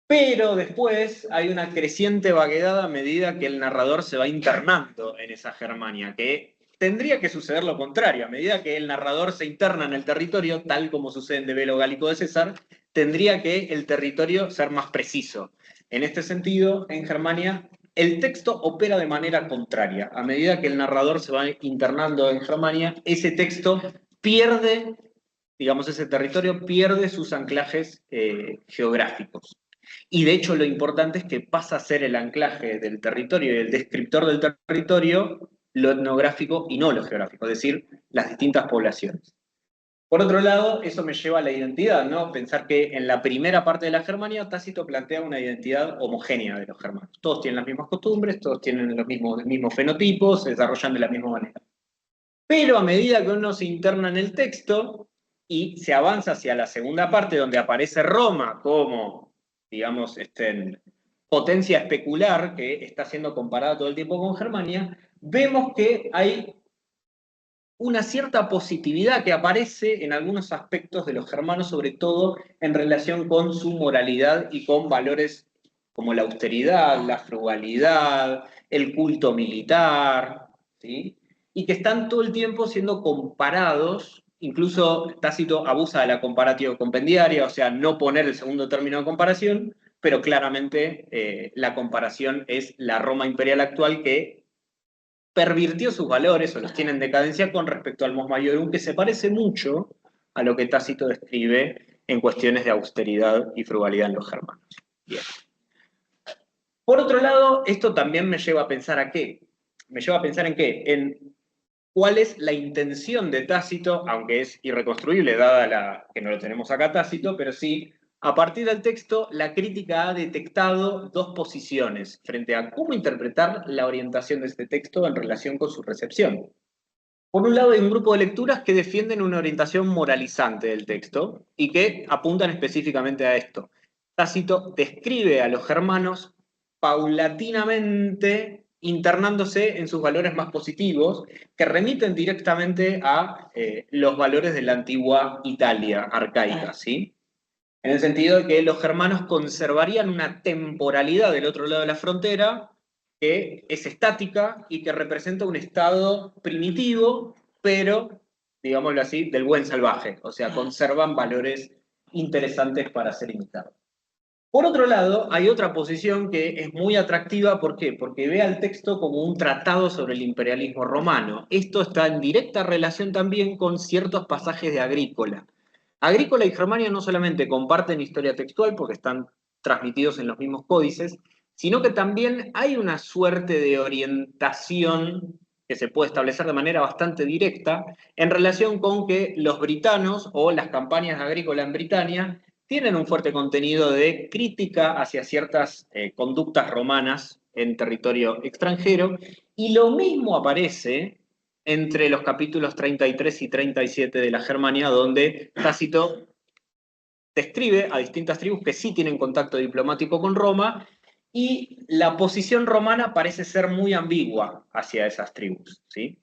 pero después hay una creciente vaguedad a medida que el narrador se va internando en esa Germania, que tendría que suceder lo contrario. A medida que el narrador se interna en el territorio, tal como sucede en De Velo Gálico de César, tendría que el territorio ser más preciso. En este sentido, en Germania, el texto opera de manera contraria. A medida que el narrador se va internando en Germania, ese texto pierde, digamos, ese territorio pierde sus anclajes geográficos. Y de hecho lo importante es que pasa a ser el anclaje del territorio y el descriptor del territorio lo etnográfico y no lo geográfico, es decir, las distintas poblaciones. Por otro lado, eso me lleva a la identidad, ¿no? Pensar que en la primera parte de la Germania Tácito plantea una identidad homogénea de los germanos. Todos tienen las mismas costumbres, todos tienen los mismos fenotipos, se desarrollan de la misma manera. Pero a medida que uno se interna en el texto y se avanza hacia la segunda parte donde aparece Roma como, digamos, potencia especular que está siendo comparada todo el tiempo con Germania, vemos que hay una cierta positividad que aparece en algunos aspectos de los germanos, sobre todo en relación con su moralidad y con valores como la austeridad, la frugalidad, el culto militar, ¿sí? Y que están todo el tiempo siendo comparados, incluso Tácito abusa de la comparativa compendiaria, o sea, no poner el segundo término de comparación, pero claramente la comparación es la Roma imperial actual que pervirtió sus valores o los tiene en decadencia con respecto al Mos Maiorum, que se parece mucho a lo que Tácito describe en cuestiones de austeridad y frugalidad en los germanos. Bien. Por otro lado, esto también me lleva a pensar ¿a qué? Me lleva a pensar en qué, en cuál es la intención de Tácito, aunque es irreconstruible dada la que no lo tenemos acá Tácito, pero sí, a partir del texto, la crítica ha detectado dos posiciones frente a cómo interpretar la orientación de este texto en relación con su recepción. Por un lado, hay un grupo de lecturas que defienden una orientación moralizante del texto y que apuntan específicamente a esto. Tácito describe a los germanos paulatinamente internándose en sus valores más positivos, que remiten directamente a los valores de la antigua Italia arcaica, ¿sí? En el sentido de que los germanos conservarían una temporalidad del otro lado de la frontera que es estática y que representa un estado primitivo, pero, digámoslo así, del buen salvaje. O sea, conservan valores interesantes para ser imitados. Por otro lado, hay otra posición que es muy atractiva, ¿por qué? Porque ve al texto como un tratado sobre el imperialismo romano. Esto está en directa relación también con ciertos pasajes de Agrícola. Agrícola y Germania no solamente comparten historia textual porque están transmitidos en los mismos códices, sino que también hay una suerte de orientación que se puede establecer de manera bastante directa en relación con que los britanos o las campañas de Agrícola en Britania tienen un fuerte contenido de crítica hacia ciertas conductas romanas en territorio extranjero, y lo mismo aparece entre los capítulos 33 y 37 de la Germania, donde Tácito describe a distintas tribus que sí tienen contacto diplomático con Roma, y la posición romana parece ser muy ambigua hacia esas tribus, ¿sí?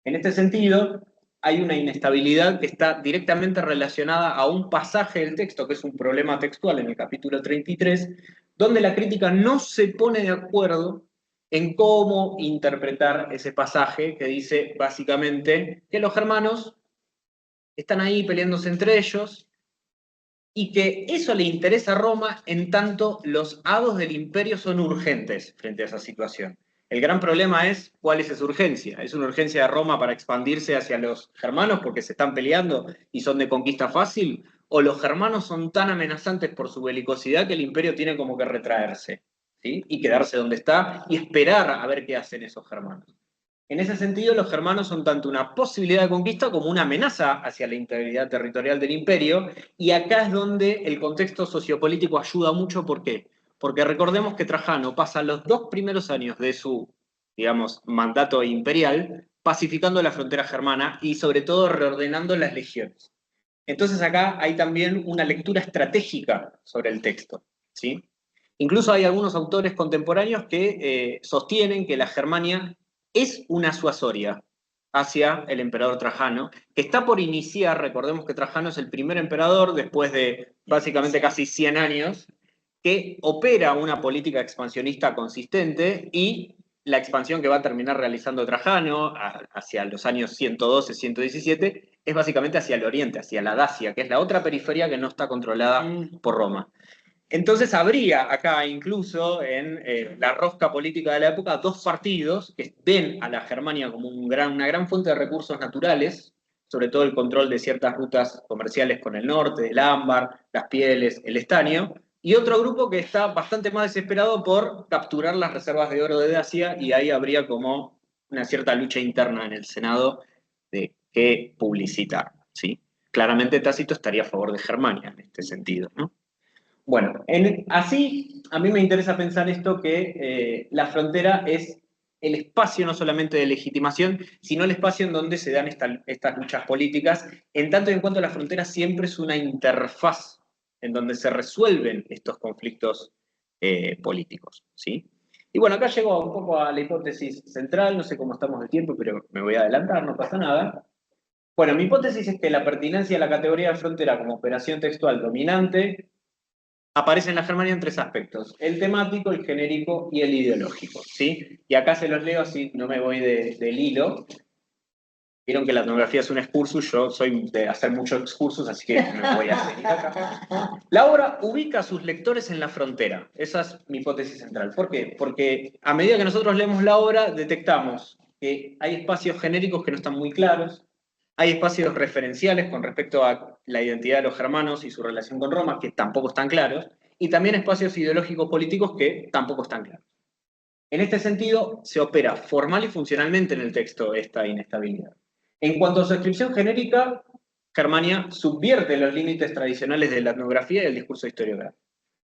En este sentido, hay una inestabilidad que está directamente relacionada a un pasaje del texto, que es un problema textual en el capítulo 33, donde la crítica no se pone de acuerdo en cómo interpretar ese pasaje que dice básicamente que los germanos están ahí peleándose entre ellos y que eso le interesa a Roma en tanto los hados del imperio son urgentes frente a esa situación. El gran problema es cuál es esa urgencia. ¿Es una urgencia de Roma para expandirse hacia los germanos porque se están peleando y son de conquista fácil? ¿O los germanos son tan amenazantes por su belicosidad que el imperio tiene como que retraerse, ¿sí? Y quedarse donde está y esperar a ver qué hacen esos germanos? En ese sentido, los germanos son tanto una posibilidad de conquista como una amenaza hacia la integridad territorial del imperio, y acá es donde el contexto sociopolítico ayuda mucho. ¿Por qué? Porque recordemos que Trajano pasa los 2 primeros años de su, digamos, mandato imperial pacificando la frontera germana y sobre todo reordenando las legiones. Entonces acá hay también una lectura estratégica sobre el texto, ¿sí? Incluso hay algunos autores contemporáneos que sostienen que la Germania es una suasoria hacia el emperador Trajano, que está por iniciar. Recordemos que Trajano es el primer emperador después de básicamente casi 100 años, que opera una política expansionista consistente, y la expansión que va a terminar realizando Trajano hacia los años 112, 117, es básicamente hacia el oriente, hacia la Dacia, que es la otra periferia que no está controlada por Roma. Entonces habría acá incluso en la rosca política de la época 2 partidos que ven a la Germania como una gran fuente de recursos naturales, sobre todo el control de ciertas rutas comerciales con el norte, el ámbar, las pieles, el estaño, y otro grupo que está bastante más desesperado por capturar las reservas de oro de Dacia, y ahí habría como una cierta lucha interna en el Senado de qué publicitar, ¿sí? Claramente Tácito estaría a favor de Germania en este sentido, ¿no? Bueno, así a mí me interesa pensar esto, que la frontera es el espacio no solamente de legitimación, sino el espacio en donde se dan estas luchas políticas, en tanto y en cuanto la frontera siempre es una interfaz en donde se resuelven estos conflictos políticos, ¿sí? Y bueno, acá llego un poco a la hipótesis central, no sé cómo estamos de tiempo, pero me voy a adelantar, no pasa nada. Bueno, mi hipótesis es que la pertinencia de la categoría de frontera como operación textual dominante aparece en la Germania en 3 aspectos: el temático, el genérico y el ideológico, ¿sí? Y acá se los leo, así no me voy del hilo. Vieron que la etnografía es un excursus, yo soy de hacer muchos excursus, así que me voy a seguir acá. La obra ubica a sus lectores en la frontera, esa es mi hipótesis central. ¿Por qué? Porque a medida que nosotros leemos la obra, detectamos que hay espacios genéricos que no están muy claros, hay espacios referenciales con respecto a la identidad de los germanos y su relación con Roma, que tampoco están claros, y también espacios ideológicos políticos que tampoco están claros. En este sentido, se opera formal y funcionalmente en el texto esta inestabilidad. En cuanto a su descripción genérica, Germania subvierte los límites tradicionales de la etnografía y el discurso historiográfico.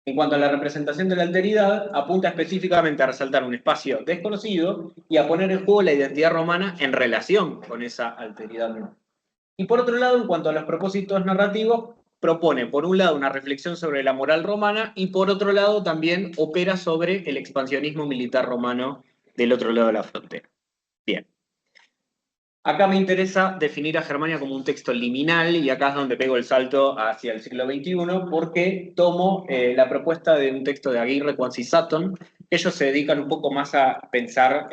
En cuanto a la representación de la alteridad, apunta específicamente a resaltar un espacio desconocido y a poner en juego la identidad romana en relación con esa alteridad. Y por otro lado, en cuanto a los propósitos narrativos, propone por un lado una reflexión sobre la moral romana, y por otro lado también opera sobre el expansionismo militar romano del otro lado de la frontera. Bien. Acá me interesa definir a Germania como un texto liminal, y acá es donde pego el salto hacia el siglo XXI, porque tomo la propuesta de un texto de Aguirre, Quanzi Sutton. Ellos se dedican un poco más a pensar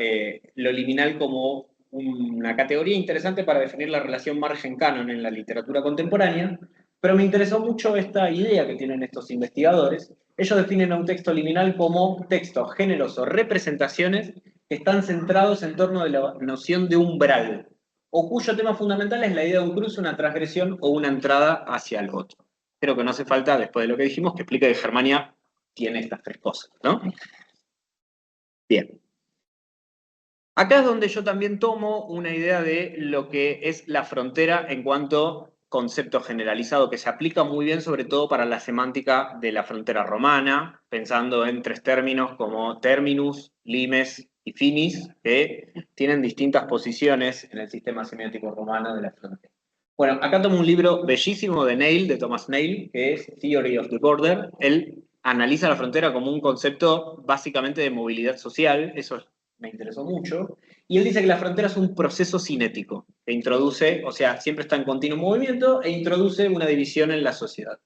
lo liminal como una categoría interesante para definir la relación margen-canon en la literatura contemporánea, Pero me interesó mucho esta idea que tienen estos investigadores. Ellos definen a un texto liminal como textos, géneros o representaciones que están centrados en torno de la noción de umbral, o cuyo tema fundamental es la idea de un cruce, una transgresión o una entrada hacia el otro. Creo que no hace falta, después de lo que dijimos, que explique que Germania tiene estas tres cosas, ¿no? Bien. Acá es donde yo también tomo una idea de lo que es la frontera en cuanto concepto generalizado, que se aplica muy bien sobre todo para la semántica de la frontera romana, pensando en tres términos como terminus, limes y finis, que tienen distintas posiciones en el sistema semiótico romano de la frontera. Bueno, acá tomo un libro bellísimo de Nail, de Thomas Nail, que es Theory of the Border. Él analiza la frontera como un concepto básicamente de movilidad social, eso me interesó mucho, y él dice que la frontera es un proceso cinético, que introduce, o sea, siempre está en continuo movimiento e introduce una división en la sociedad.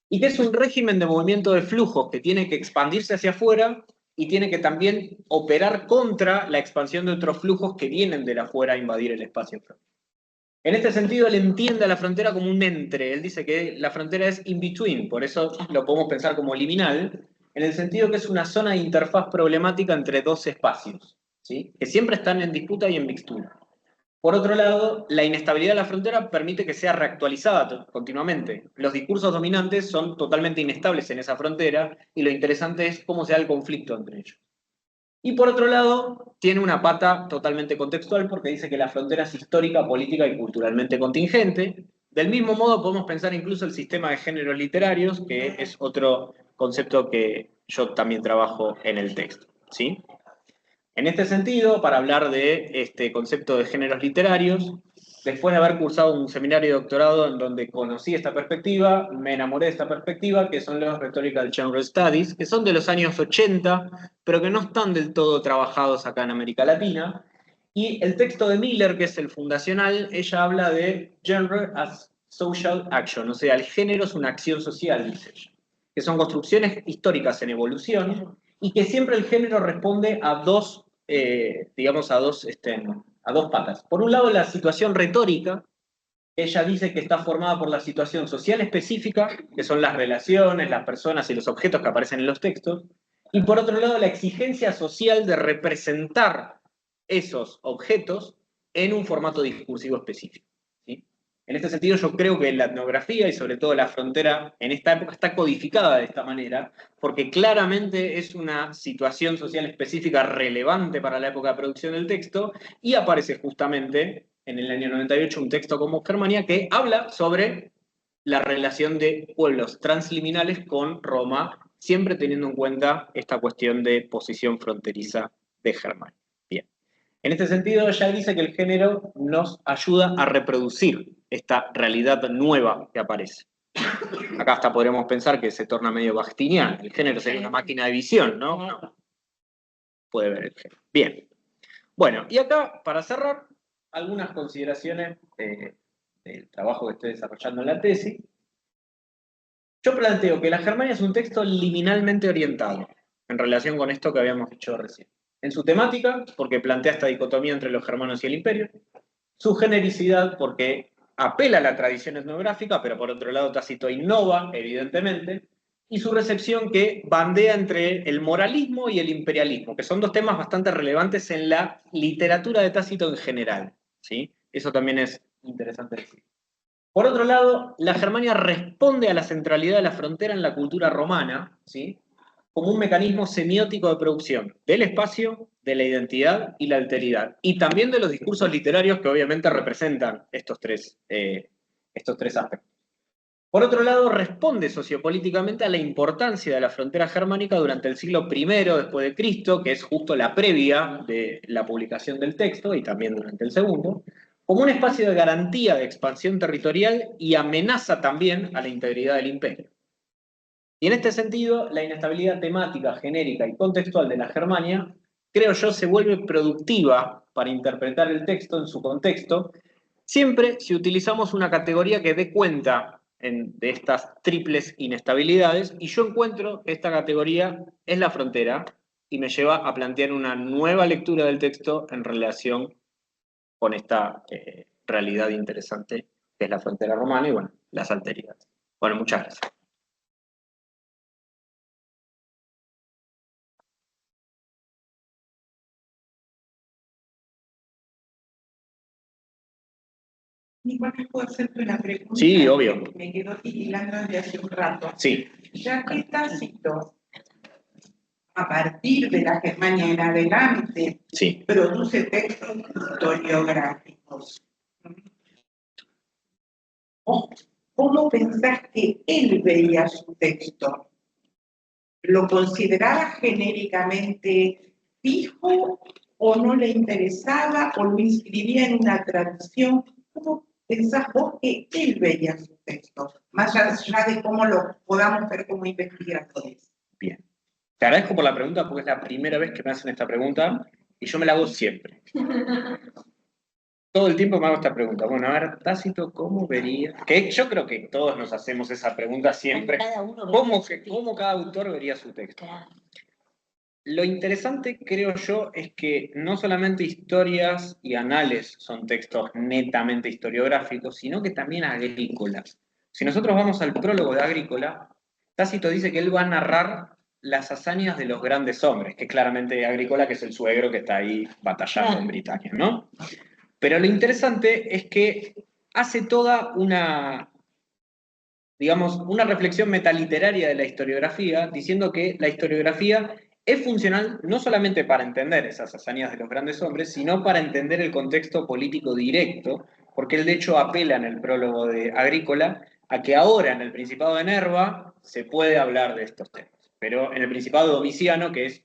Y que es un régimen de movimiento de flujos que tiene que expandirse hacia afuera y tiene que también operar contra la expansión de otros flujos que vienen de afuera a invadir el espacio. En este sentido, él entiende a la frontera como un entre. Él dice que la frontera es in between, por eso lo podemos pensar como liminal, en el sentido que es una zona de interfaz problemática entre dos espacios, ¿sí? Que siempre están en disputa y en mixtura. Por otro lado, la inestabilidad de la frontera permite que sea reactualizada continuamente. Los discursos dominantes son totalmente inestables en esa frontera y lo interesante es cómo se da el conflicto entre ellos. Y por otro lado, tiene una pata totalmente contextual porque dice que la frontera es histórica, política y culturalmente contingente. Del mismo modo podemos pensar incluso el sistema de géneros literarios, que es otro concepto que yo también trabajo en el texto, ¿sí? En este sentido, para hablar de este concepto de géneros literarios, después de haber cursado un seminario de doctorado en donde conocí esta perspectiva, me enamoré de esta perspectiva, que son los Rhetorical Genre Studies, que son de los años 80, pero que no están del todo trabajados acá en América Latina. Y el texto de Miller, que es el fundacional, ella habla de genre as social action, o sea, el género es una acción social, dice ella, que son construcciones históricas en evolución y que siempre el género responde a dos digamos, a dos patas. Por un lado, la situación retórica, ella dice que está formada por la situación social específica, que son las relaciones, las personas y los objetos que aparecen en los textos, y por otro lado, la exigencia social de representar esos objetos en un formato discursivo específico. ¿Sí? En este sentido, yo creo que la etnografía y sobre todo la frontera en esta época está codificada de esta manera, porque claramente es una situación social específica relevante para la época de producción del texto, y aparece justamente en el año 98 un texto como Germania que habla sobre la relación de pueblos transliminales con Roma, siempre teniendo en cuenta esta cuestión de posición fronteriza de Germania. Bien. En este sentido, ella dice que el género nos ayuda a reproducir esta realidad nueva que aparece. Acá hasta podríamos pensar que se torna medio bastiniano. El género sería una máquina de visión, ¿no? No. Puede ver el género. Bien. Bueno, y acá, para cerrar, algunas consideraciones del trabajo que estoy desarrollando en la tesis. Yo planteo que la Germania es un texto liminalmente orientado en relación con esto que habíamos dicho recién. En su temática, porque plantea esta dicotomía entre los germanos y el imperio. Su genericidad, porque apela a la tradición etnográfica, pero por otro lado Tácito innova, evidentemente. Y su recepción que bandea entre el moralismo y el imperialismo, que son dos temas bastante relevantes en la literatura de Tácito en general. ¿Sí? Eso también es interesante decir. Por otro lado, la Germania responde a la centralidad de la frontera en la cultura romana, ¿sí? Como un mecanismo semiótico de producción del espacio, de la identidad y la alteridad, y también de los discursos literarios que obviamente representan estos tres aspectos. Por otro lado, responde sociopolíticamente a la importancia de la frontera germánica durante el siglo I después de Cristo, que es justo la previa de la publicación del texto, y también durante el segundo, como un espacio de garantía de expansión territorial y amenaza también a la integridad del imperio. Y en este sentido, la inestabilidad temática, genérica y contextual de la Germania, creo yo, se vuelve productiva para interpretar el texto en su contexto, siempre si utilizamos una categoría que dé cuenta de estas triples inestabilidades, y yo encuentro que esta categoría es la frontera, y me lleva a plantear una nueva lectura del texto en relación con esta realidad interesante que es la frontera romana y, bueno, las alteridades. Bueno, muchas gracias. Nicolás, ¿puedo hacerte una pregunta? Sí, obvio. Me quedo titilando desde hace un rato. Sí. Ya que Tácito, a partir de la Germania en adelante, Sí. produce textos historiográficos. ¿Cómo pensás que él veía su texto? ¿Lo consideraba genéricamente fijo o no le interesaba o lo inscribía en una tradición? ¿Cómo pensás vos que él veía su texto? Más allá de cómo lo podamos ver como investigadores. Bien. Te agradezco por la pregunta porque es la primera vez que me hacen esta pregunta y yo me la hago siempre. Todo el tiempo me hago esta pregunta. Bueno, a ver, Tácito, ¿cómo vería? Que yo creo que todos nos hacemos esa pregunta siempre. Cada uno vería ¿Cómo su texto. cada autor vería su texto? Claro. Lo interesante, creo yo, es que no solamente historias y anales son textos netamente historiográficos, sino que también agrícolas. Si nosotros vamos al prólogo de Agrícola, Tácito dice que él va a narrar las hazañas de los grandes hombres, que claramente Agrícola, que es el suegro que está ahí batallando en Britania, ¿no? Pero lo interesante es que hace toda una, digamos, una reflexión metaliteraria de la historiografía, diciendo que la historiografía es funcional no solamente para entender esas hazañas de los grandes hombres, sino para entender el contexto político directo, porque él de hecho apela en el prólogo de Agrícola a que ahora en el Principado de Nerva se puede hablar de estos temas, pero en el Principado de Domiciano, que es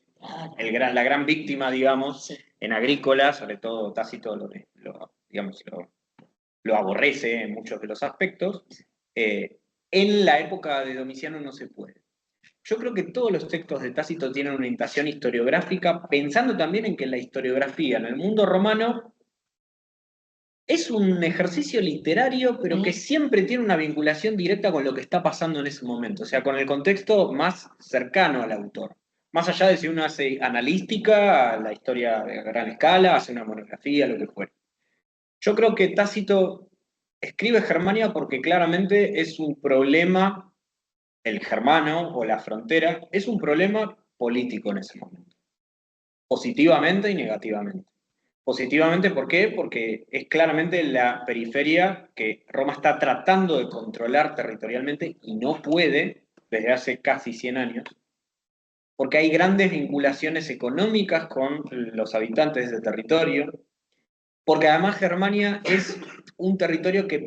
la gran víctima, digamos, Sí. en Agrícola, sobre todo Tácito lo aborrece en muchos de los aspectos, en la época de Domiciano no se puede. Yo creo que todos los textos de Tácito tienen una orientación historiográfica, pensando también en que la historiografía en el mundo romano es un ejercicio literario, pero que siempre tiene una vinculación directa con lo que está pasando en ese momento, o sea, con el contexto más cercano al autor. Más allá de si uno hace analística, la historia de gran escala, hace una monografía, lo que fuera. Yo creo que Tácito escribe Germania porque claramente es un problema, el germano o la frontera, es un problema político en ese momento, positivamente y negativamente. Positivamente, ¿por qué? Porque es claramente la periferia que Roma está tratando de controlar territorialmente y no puede desde hace casi 100 años, porque hay grandes vinculaciones económicas con los habitantes de ese territorio, porque además Germania es un territorio que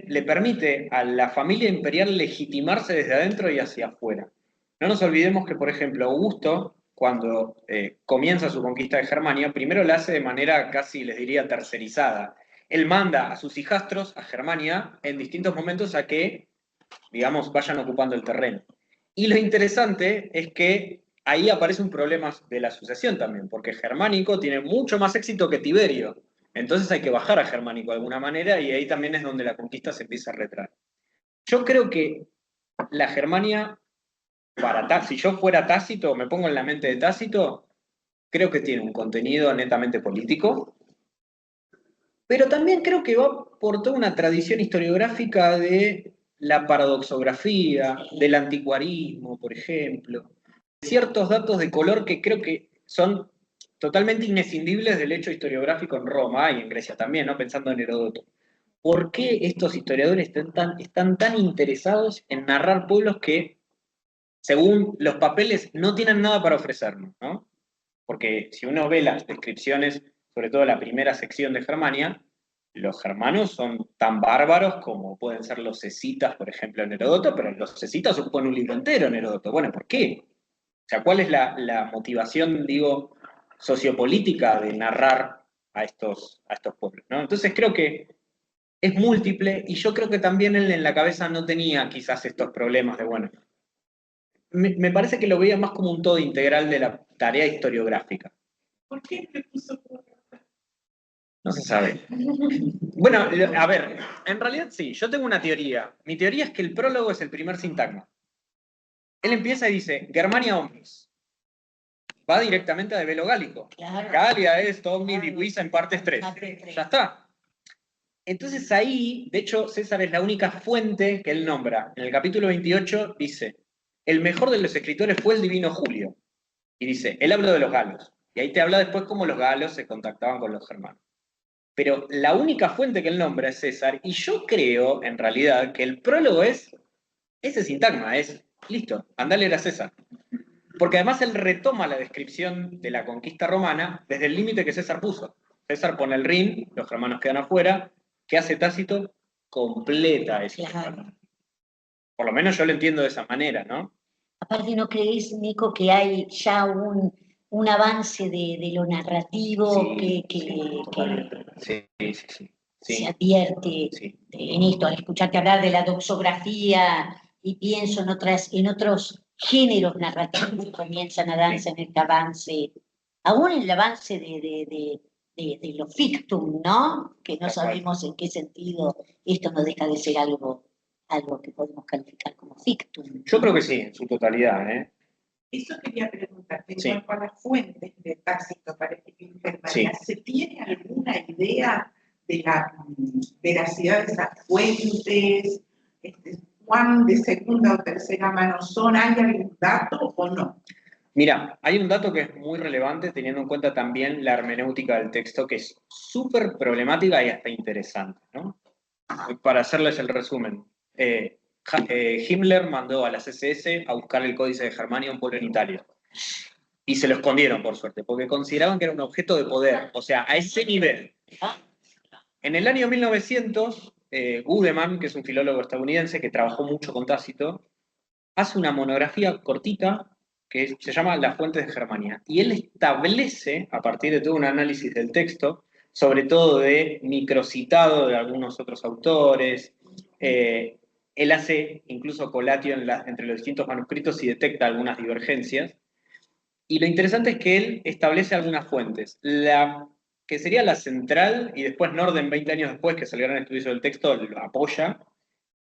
le permite a la familia imperial legitimarse desde adentro y hacia afuera. No nos olvidemos que, por ejemplo, Augusto, cuando comienza su conquista de Germania, primero la hace de manera casi, les diría, tercerizada. Él manda a sus hijastros a Germania en distintos momentos a que, digamos, vayan ocupando el terreno. Y lo interesante es que ahí aparece un problema de la sucesión también, porque Germánico tiene mucho más éxito que Tiberio. Entonces hay que bajar a Germánico de alguna manera y ahí también es donde la conquista se empieza a retraer. Yo creo que la Germania, si yo fuera Tácito, me pongo en la mente de Tácito, creo que tiene un contenido netamente político, pero también creo que va por toda una tradición historiográfica de la paradoxografía, del anticuarismo, por ejemplo, ciertos datos de color que creo que son totalmente inescindibles del hecho historiográfico en Roma y en Grecia también, ¿no? Pensando en Heródoto. ¿Por qué estos historiadores están tan interesados en narrar pueblos que, según los papeles, no tienen nada para ofrecernos, ¿no? Porque si uno ve las descripciones, sobre todo la primera sección de Germania, los germanos son tan bárbaros como pueden ser los escitas, por ejemplo, en Heródoto, pero los escitas ocupan un libro entero en Heródoto. Bueno, ¿por qué? O sea, ¿cuál es la motivación, digo, sociopolítica de narrar a estos pueblos, ¿no? Entonces creo que es múltiple y yo creo que también él en la cabeza no tenía quizás estos problemas de, bueno, me parece que lo veía más como un todo integral de la tarea historiográfica. ¿Por qué le puso por No se sabe. Bueno, a ver, en realidad sí, yo tengo una teoría. Mi teoría es que el prólogo es el primer sintagma. Él empieza y dice, Germania omnis. Va directamente a de velo gálico. Claro. Galia es omnis divisa en partes 3. Ya está. Entonces ahí, de hecho, César es la única fuente que él nombra. En el capítulo 28 dice, el mejor de los escritores fue el divino Julio. Y dice, él habló de los galos. Y ahí te habla después cómo los galos se contactaban con los germanos. Pero la única fuente que él nombra es César, y yo creo, en realidad, que el prólogo es ese sintagma, es, listo, andá a leer a César. Porque además él retoma la descripción de la conquista romana desde el límite que César puso. César pone el Rin, los germanos quedan afuera. ¿Qué hace Tácito? Completa eso. Claro. Por lo menos yo lo entiendo de esa manera, ¿no? Aparte, ¿no creéis, Nico, que hay ya un avance de lo narrativo Sí, que sí, sí, sí. se Sí, advierte sí. en esto? Al escucharte hablar de la doxografía y pienso en otros géneros narrativos que comienzan a darse en este avance, aún en el avance de lo fictum, ¿no? Que no Tal cual. sabemos en qué sentido esto no deja de ser algo que podemos calificar como fictum. Yo creo que sí, en su totalidad, ¿eh? Eso quería preguntarte, en Sí. cuanto a las fuentes de Tácito para escribir Sí. Germania, ¿se tiene alguna idea de la veracidad de esas fuentes? ¿Cuán de segunda o tercera mano son? ¿Hay algún dato o no? Mira, hay un dato que es muy relevante teniendo en cuenta también la hermenéutica del texto, que es súper problemática y hasta interesante, ¿no? Para hacerles el resumen, Himmler mandó a las SS a buscar el Códice de Germania a un pueblo en Italia. Y se lo escondieron, por suerte, porque consideraban que era un objeto de poder, o sea, a ese nivel. En el año 1900, Gudemann, que es un filólogo estadounidense que trabajó mucho con Tácito, hace una monografía cortita que se llama Las fuentes de Germania. Y él establece, a partir de todo un análisis del texto, sobre todo de microcitado de algunos otros autores, él hace incluso colatio entre los distintos manuscritos y detecta algunas divergencias. Y lo interesante es que él establece algunas fuentes. La que sería la central, y después Norden, 20 años después, que es el gran estudioso del texto, lo apoya,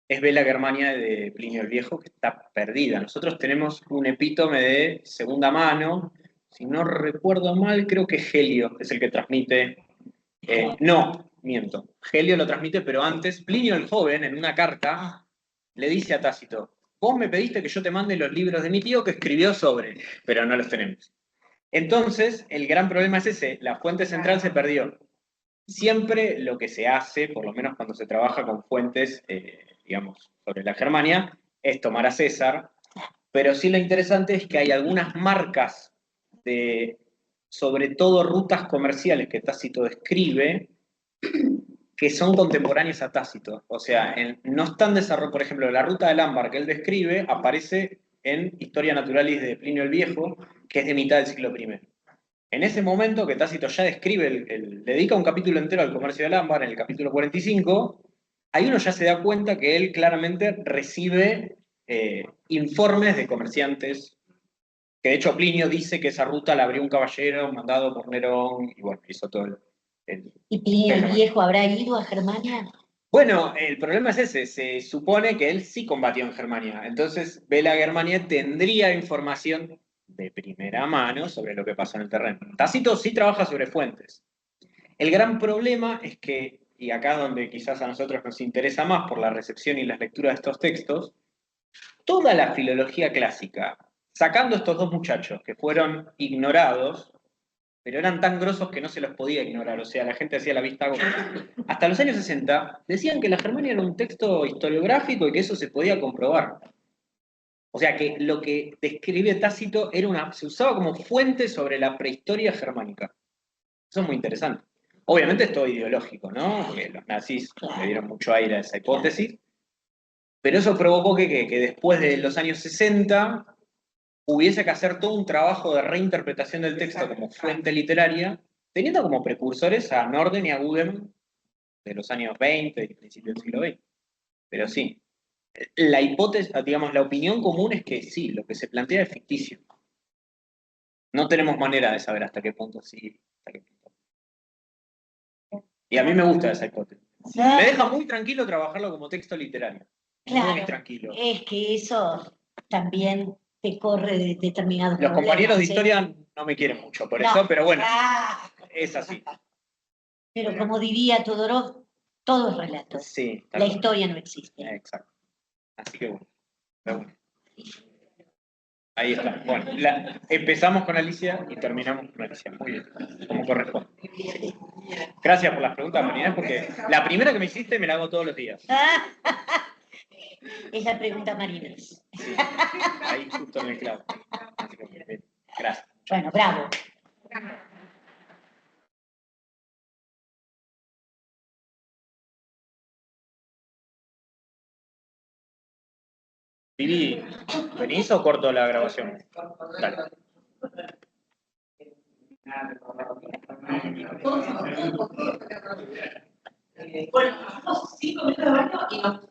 es Bella Germania de Plinio el Viejo, que está perdida. Nosotros tenemos un epítome de segunda mano, si no recuerdo mal, creo que Helio es el que transmite. No, miento. Helio lo transmite, pero antes, Plinio el Joven, en una carta, le dice a Tácito, vos me pediste que yo te mande los libros de mi tío que escribió sobre, pero no los tenemos. Entonces, el gran problema es ese, la fuente central se perdió. Siempre lo que se hace, por lo menos cuando se trabaja con fuentes, digamos, sobre la Germania, es tomar a César, pero sí lo interesante es que hay algunas marcas de, sobre todo rutas comerciales que Tácito describe, que son contemporáneos a Tácito. O sea, no están desarrollados, por ejemplo, la ruta del ámbar que él describe aparece en Historia Naturalis de Plinio el Viejo, que es de mitad del siglo I. En ese momento que Tácito ya describe, dedica un capítulo entero al comercio del ámbar, en el capítulo 45, ahí uno ya se da cuenta que él claramente recibe informes de comerciantes, que de hecho Plinio dice que esa ruta la abrió un caballero mandado por Nerón, y bueno, hizo todo ¿Y Plinio el Viejo habrá ido a Germania? Bueno, el problema es ese, se supone que él sí combatió en Germania, entonces Bella Germania tendría información de primera mano sobre lo que pasó en el terreno. Tácito sí trabaja sobre fuentes. El gran problema es que, y acá es donde quizás a nosotros nos interesa más por la recepción y las lecturas de estos textos, toda la filología clásica, sacando estos dos muchachos que fueron ignorados, pero eran tan grosos que no se los podía ignorar, o sea, la gente hacía la vista gorda. Hasta los años 60 decían que la Germania era un texto historiográfico y que eso se podía comprobar. O sea, que lo que describe Tácito se usaba como fuente sobre la prehistoria germánica. Eso es muy interesante. Obviamente es todo ideológico, ¿no? Porque los nazis le dieron mucho aire a esa hipótesis, pero eso provocó que después de los años 60 hubiese que hacer todo un trabajo de reinterpretación del texto como fuente literaria, teniendo como precursores a Norden y a Gudem de los años 20 y principios del siglo XX. Pero sí, la hipótesis, digamos, la opinión común es que sí, lo que se plantea es ficticio. No tenemos manera de saber hasta qué punto sí, hasta qué punto. Y a mí me gusta esa hipótesis. Me deja muy tranquilo trabajarlo como texto literario. Claro, Muy tranquilo. es que eso también te corre de determinados Los compañeros de problemas, historia no me quieren mucho por No. eso, pero bueno, Ah, es así. pero como diría Todorov, Todo es relato. Sí, tal La cual. historia no existe. Exacto. Así que bueno. de una. Ahí está. Bueno, empezamos con Alicia y terminamos con Alicia. Muy bien. Como corresponde. Gracias por las preguntas, Marina, porque la primera que me hiciste me la hago todos los días. Es la pregunta Marines. Sí. Ahí justo en el clavo. Así que, bien. Gracias. Bueno, bravo. Vivi, ¿venís o corto la grabación? Dale. Bueno, hacemos 5 minutos de baño y nos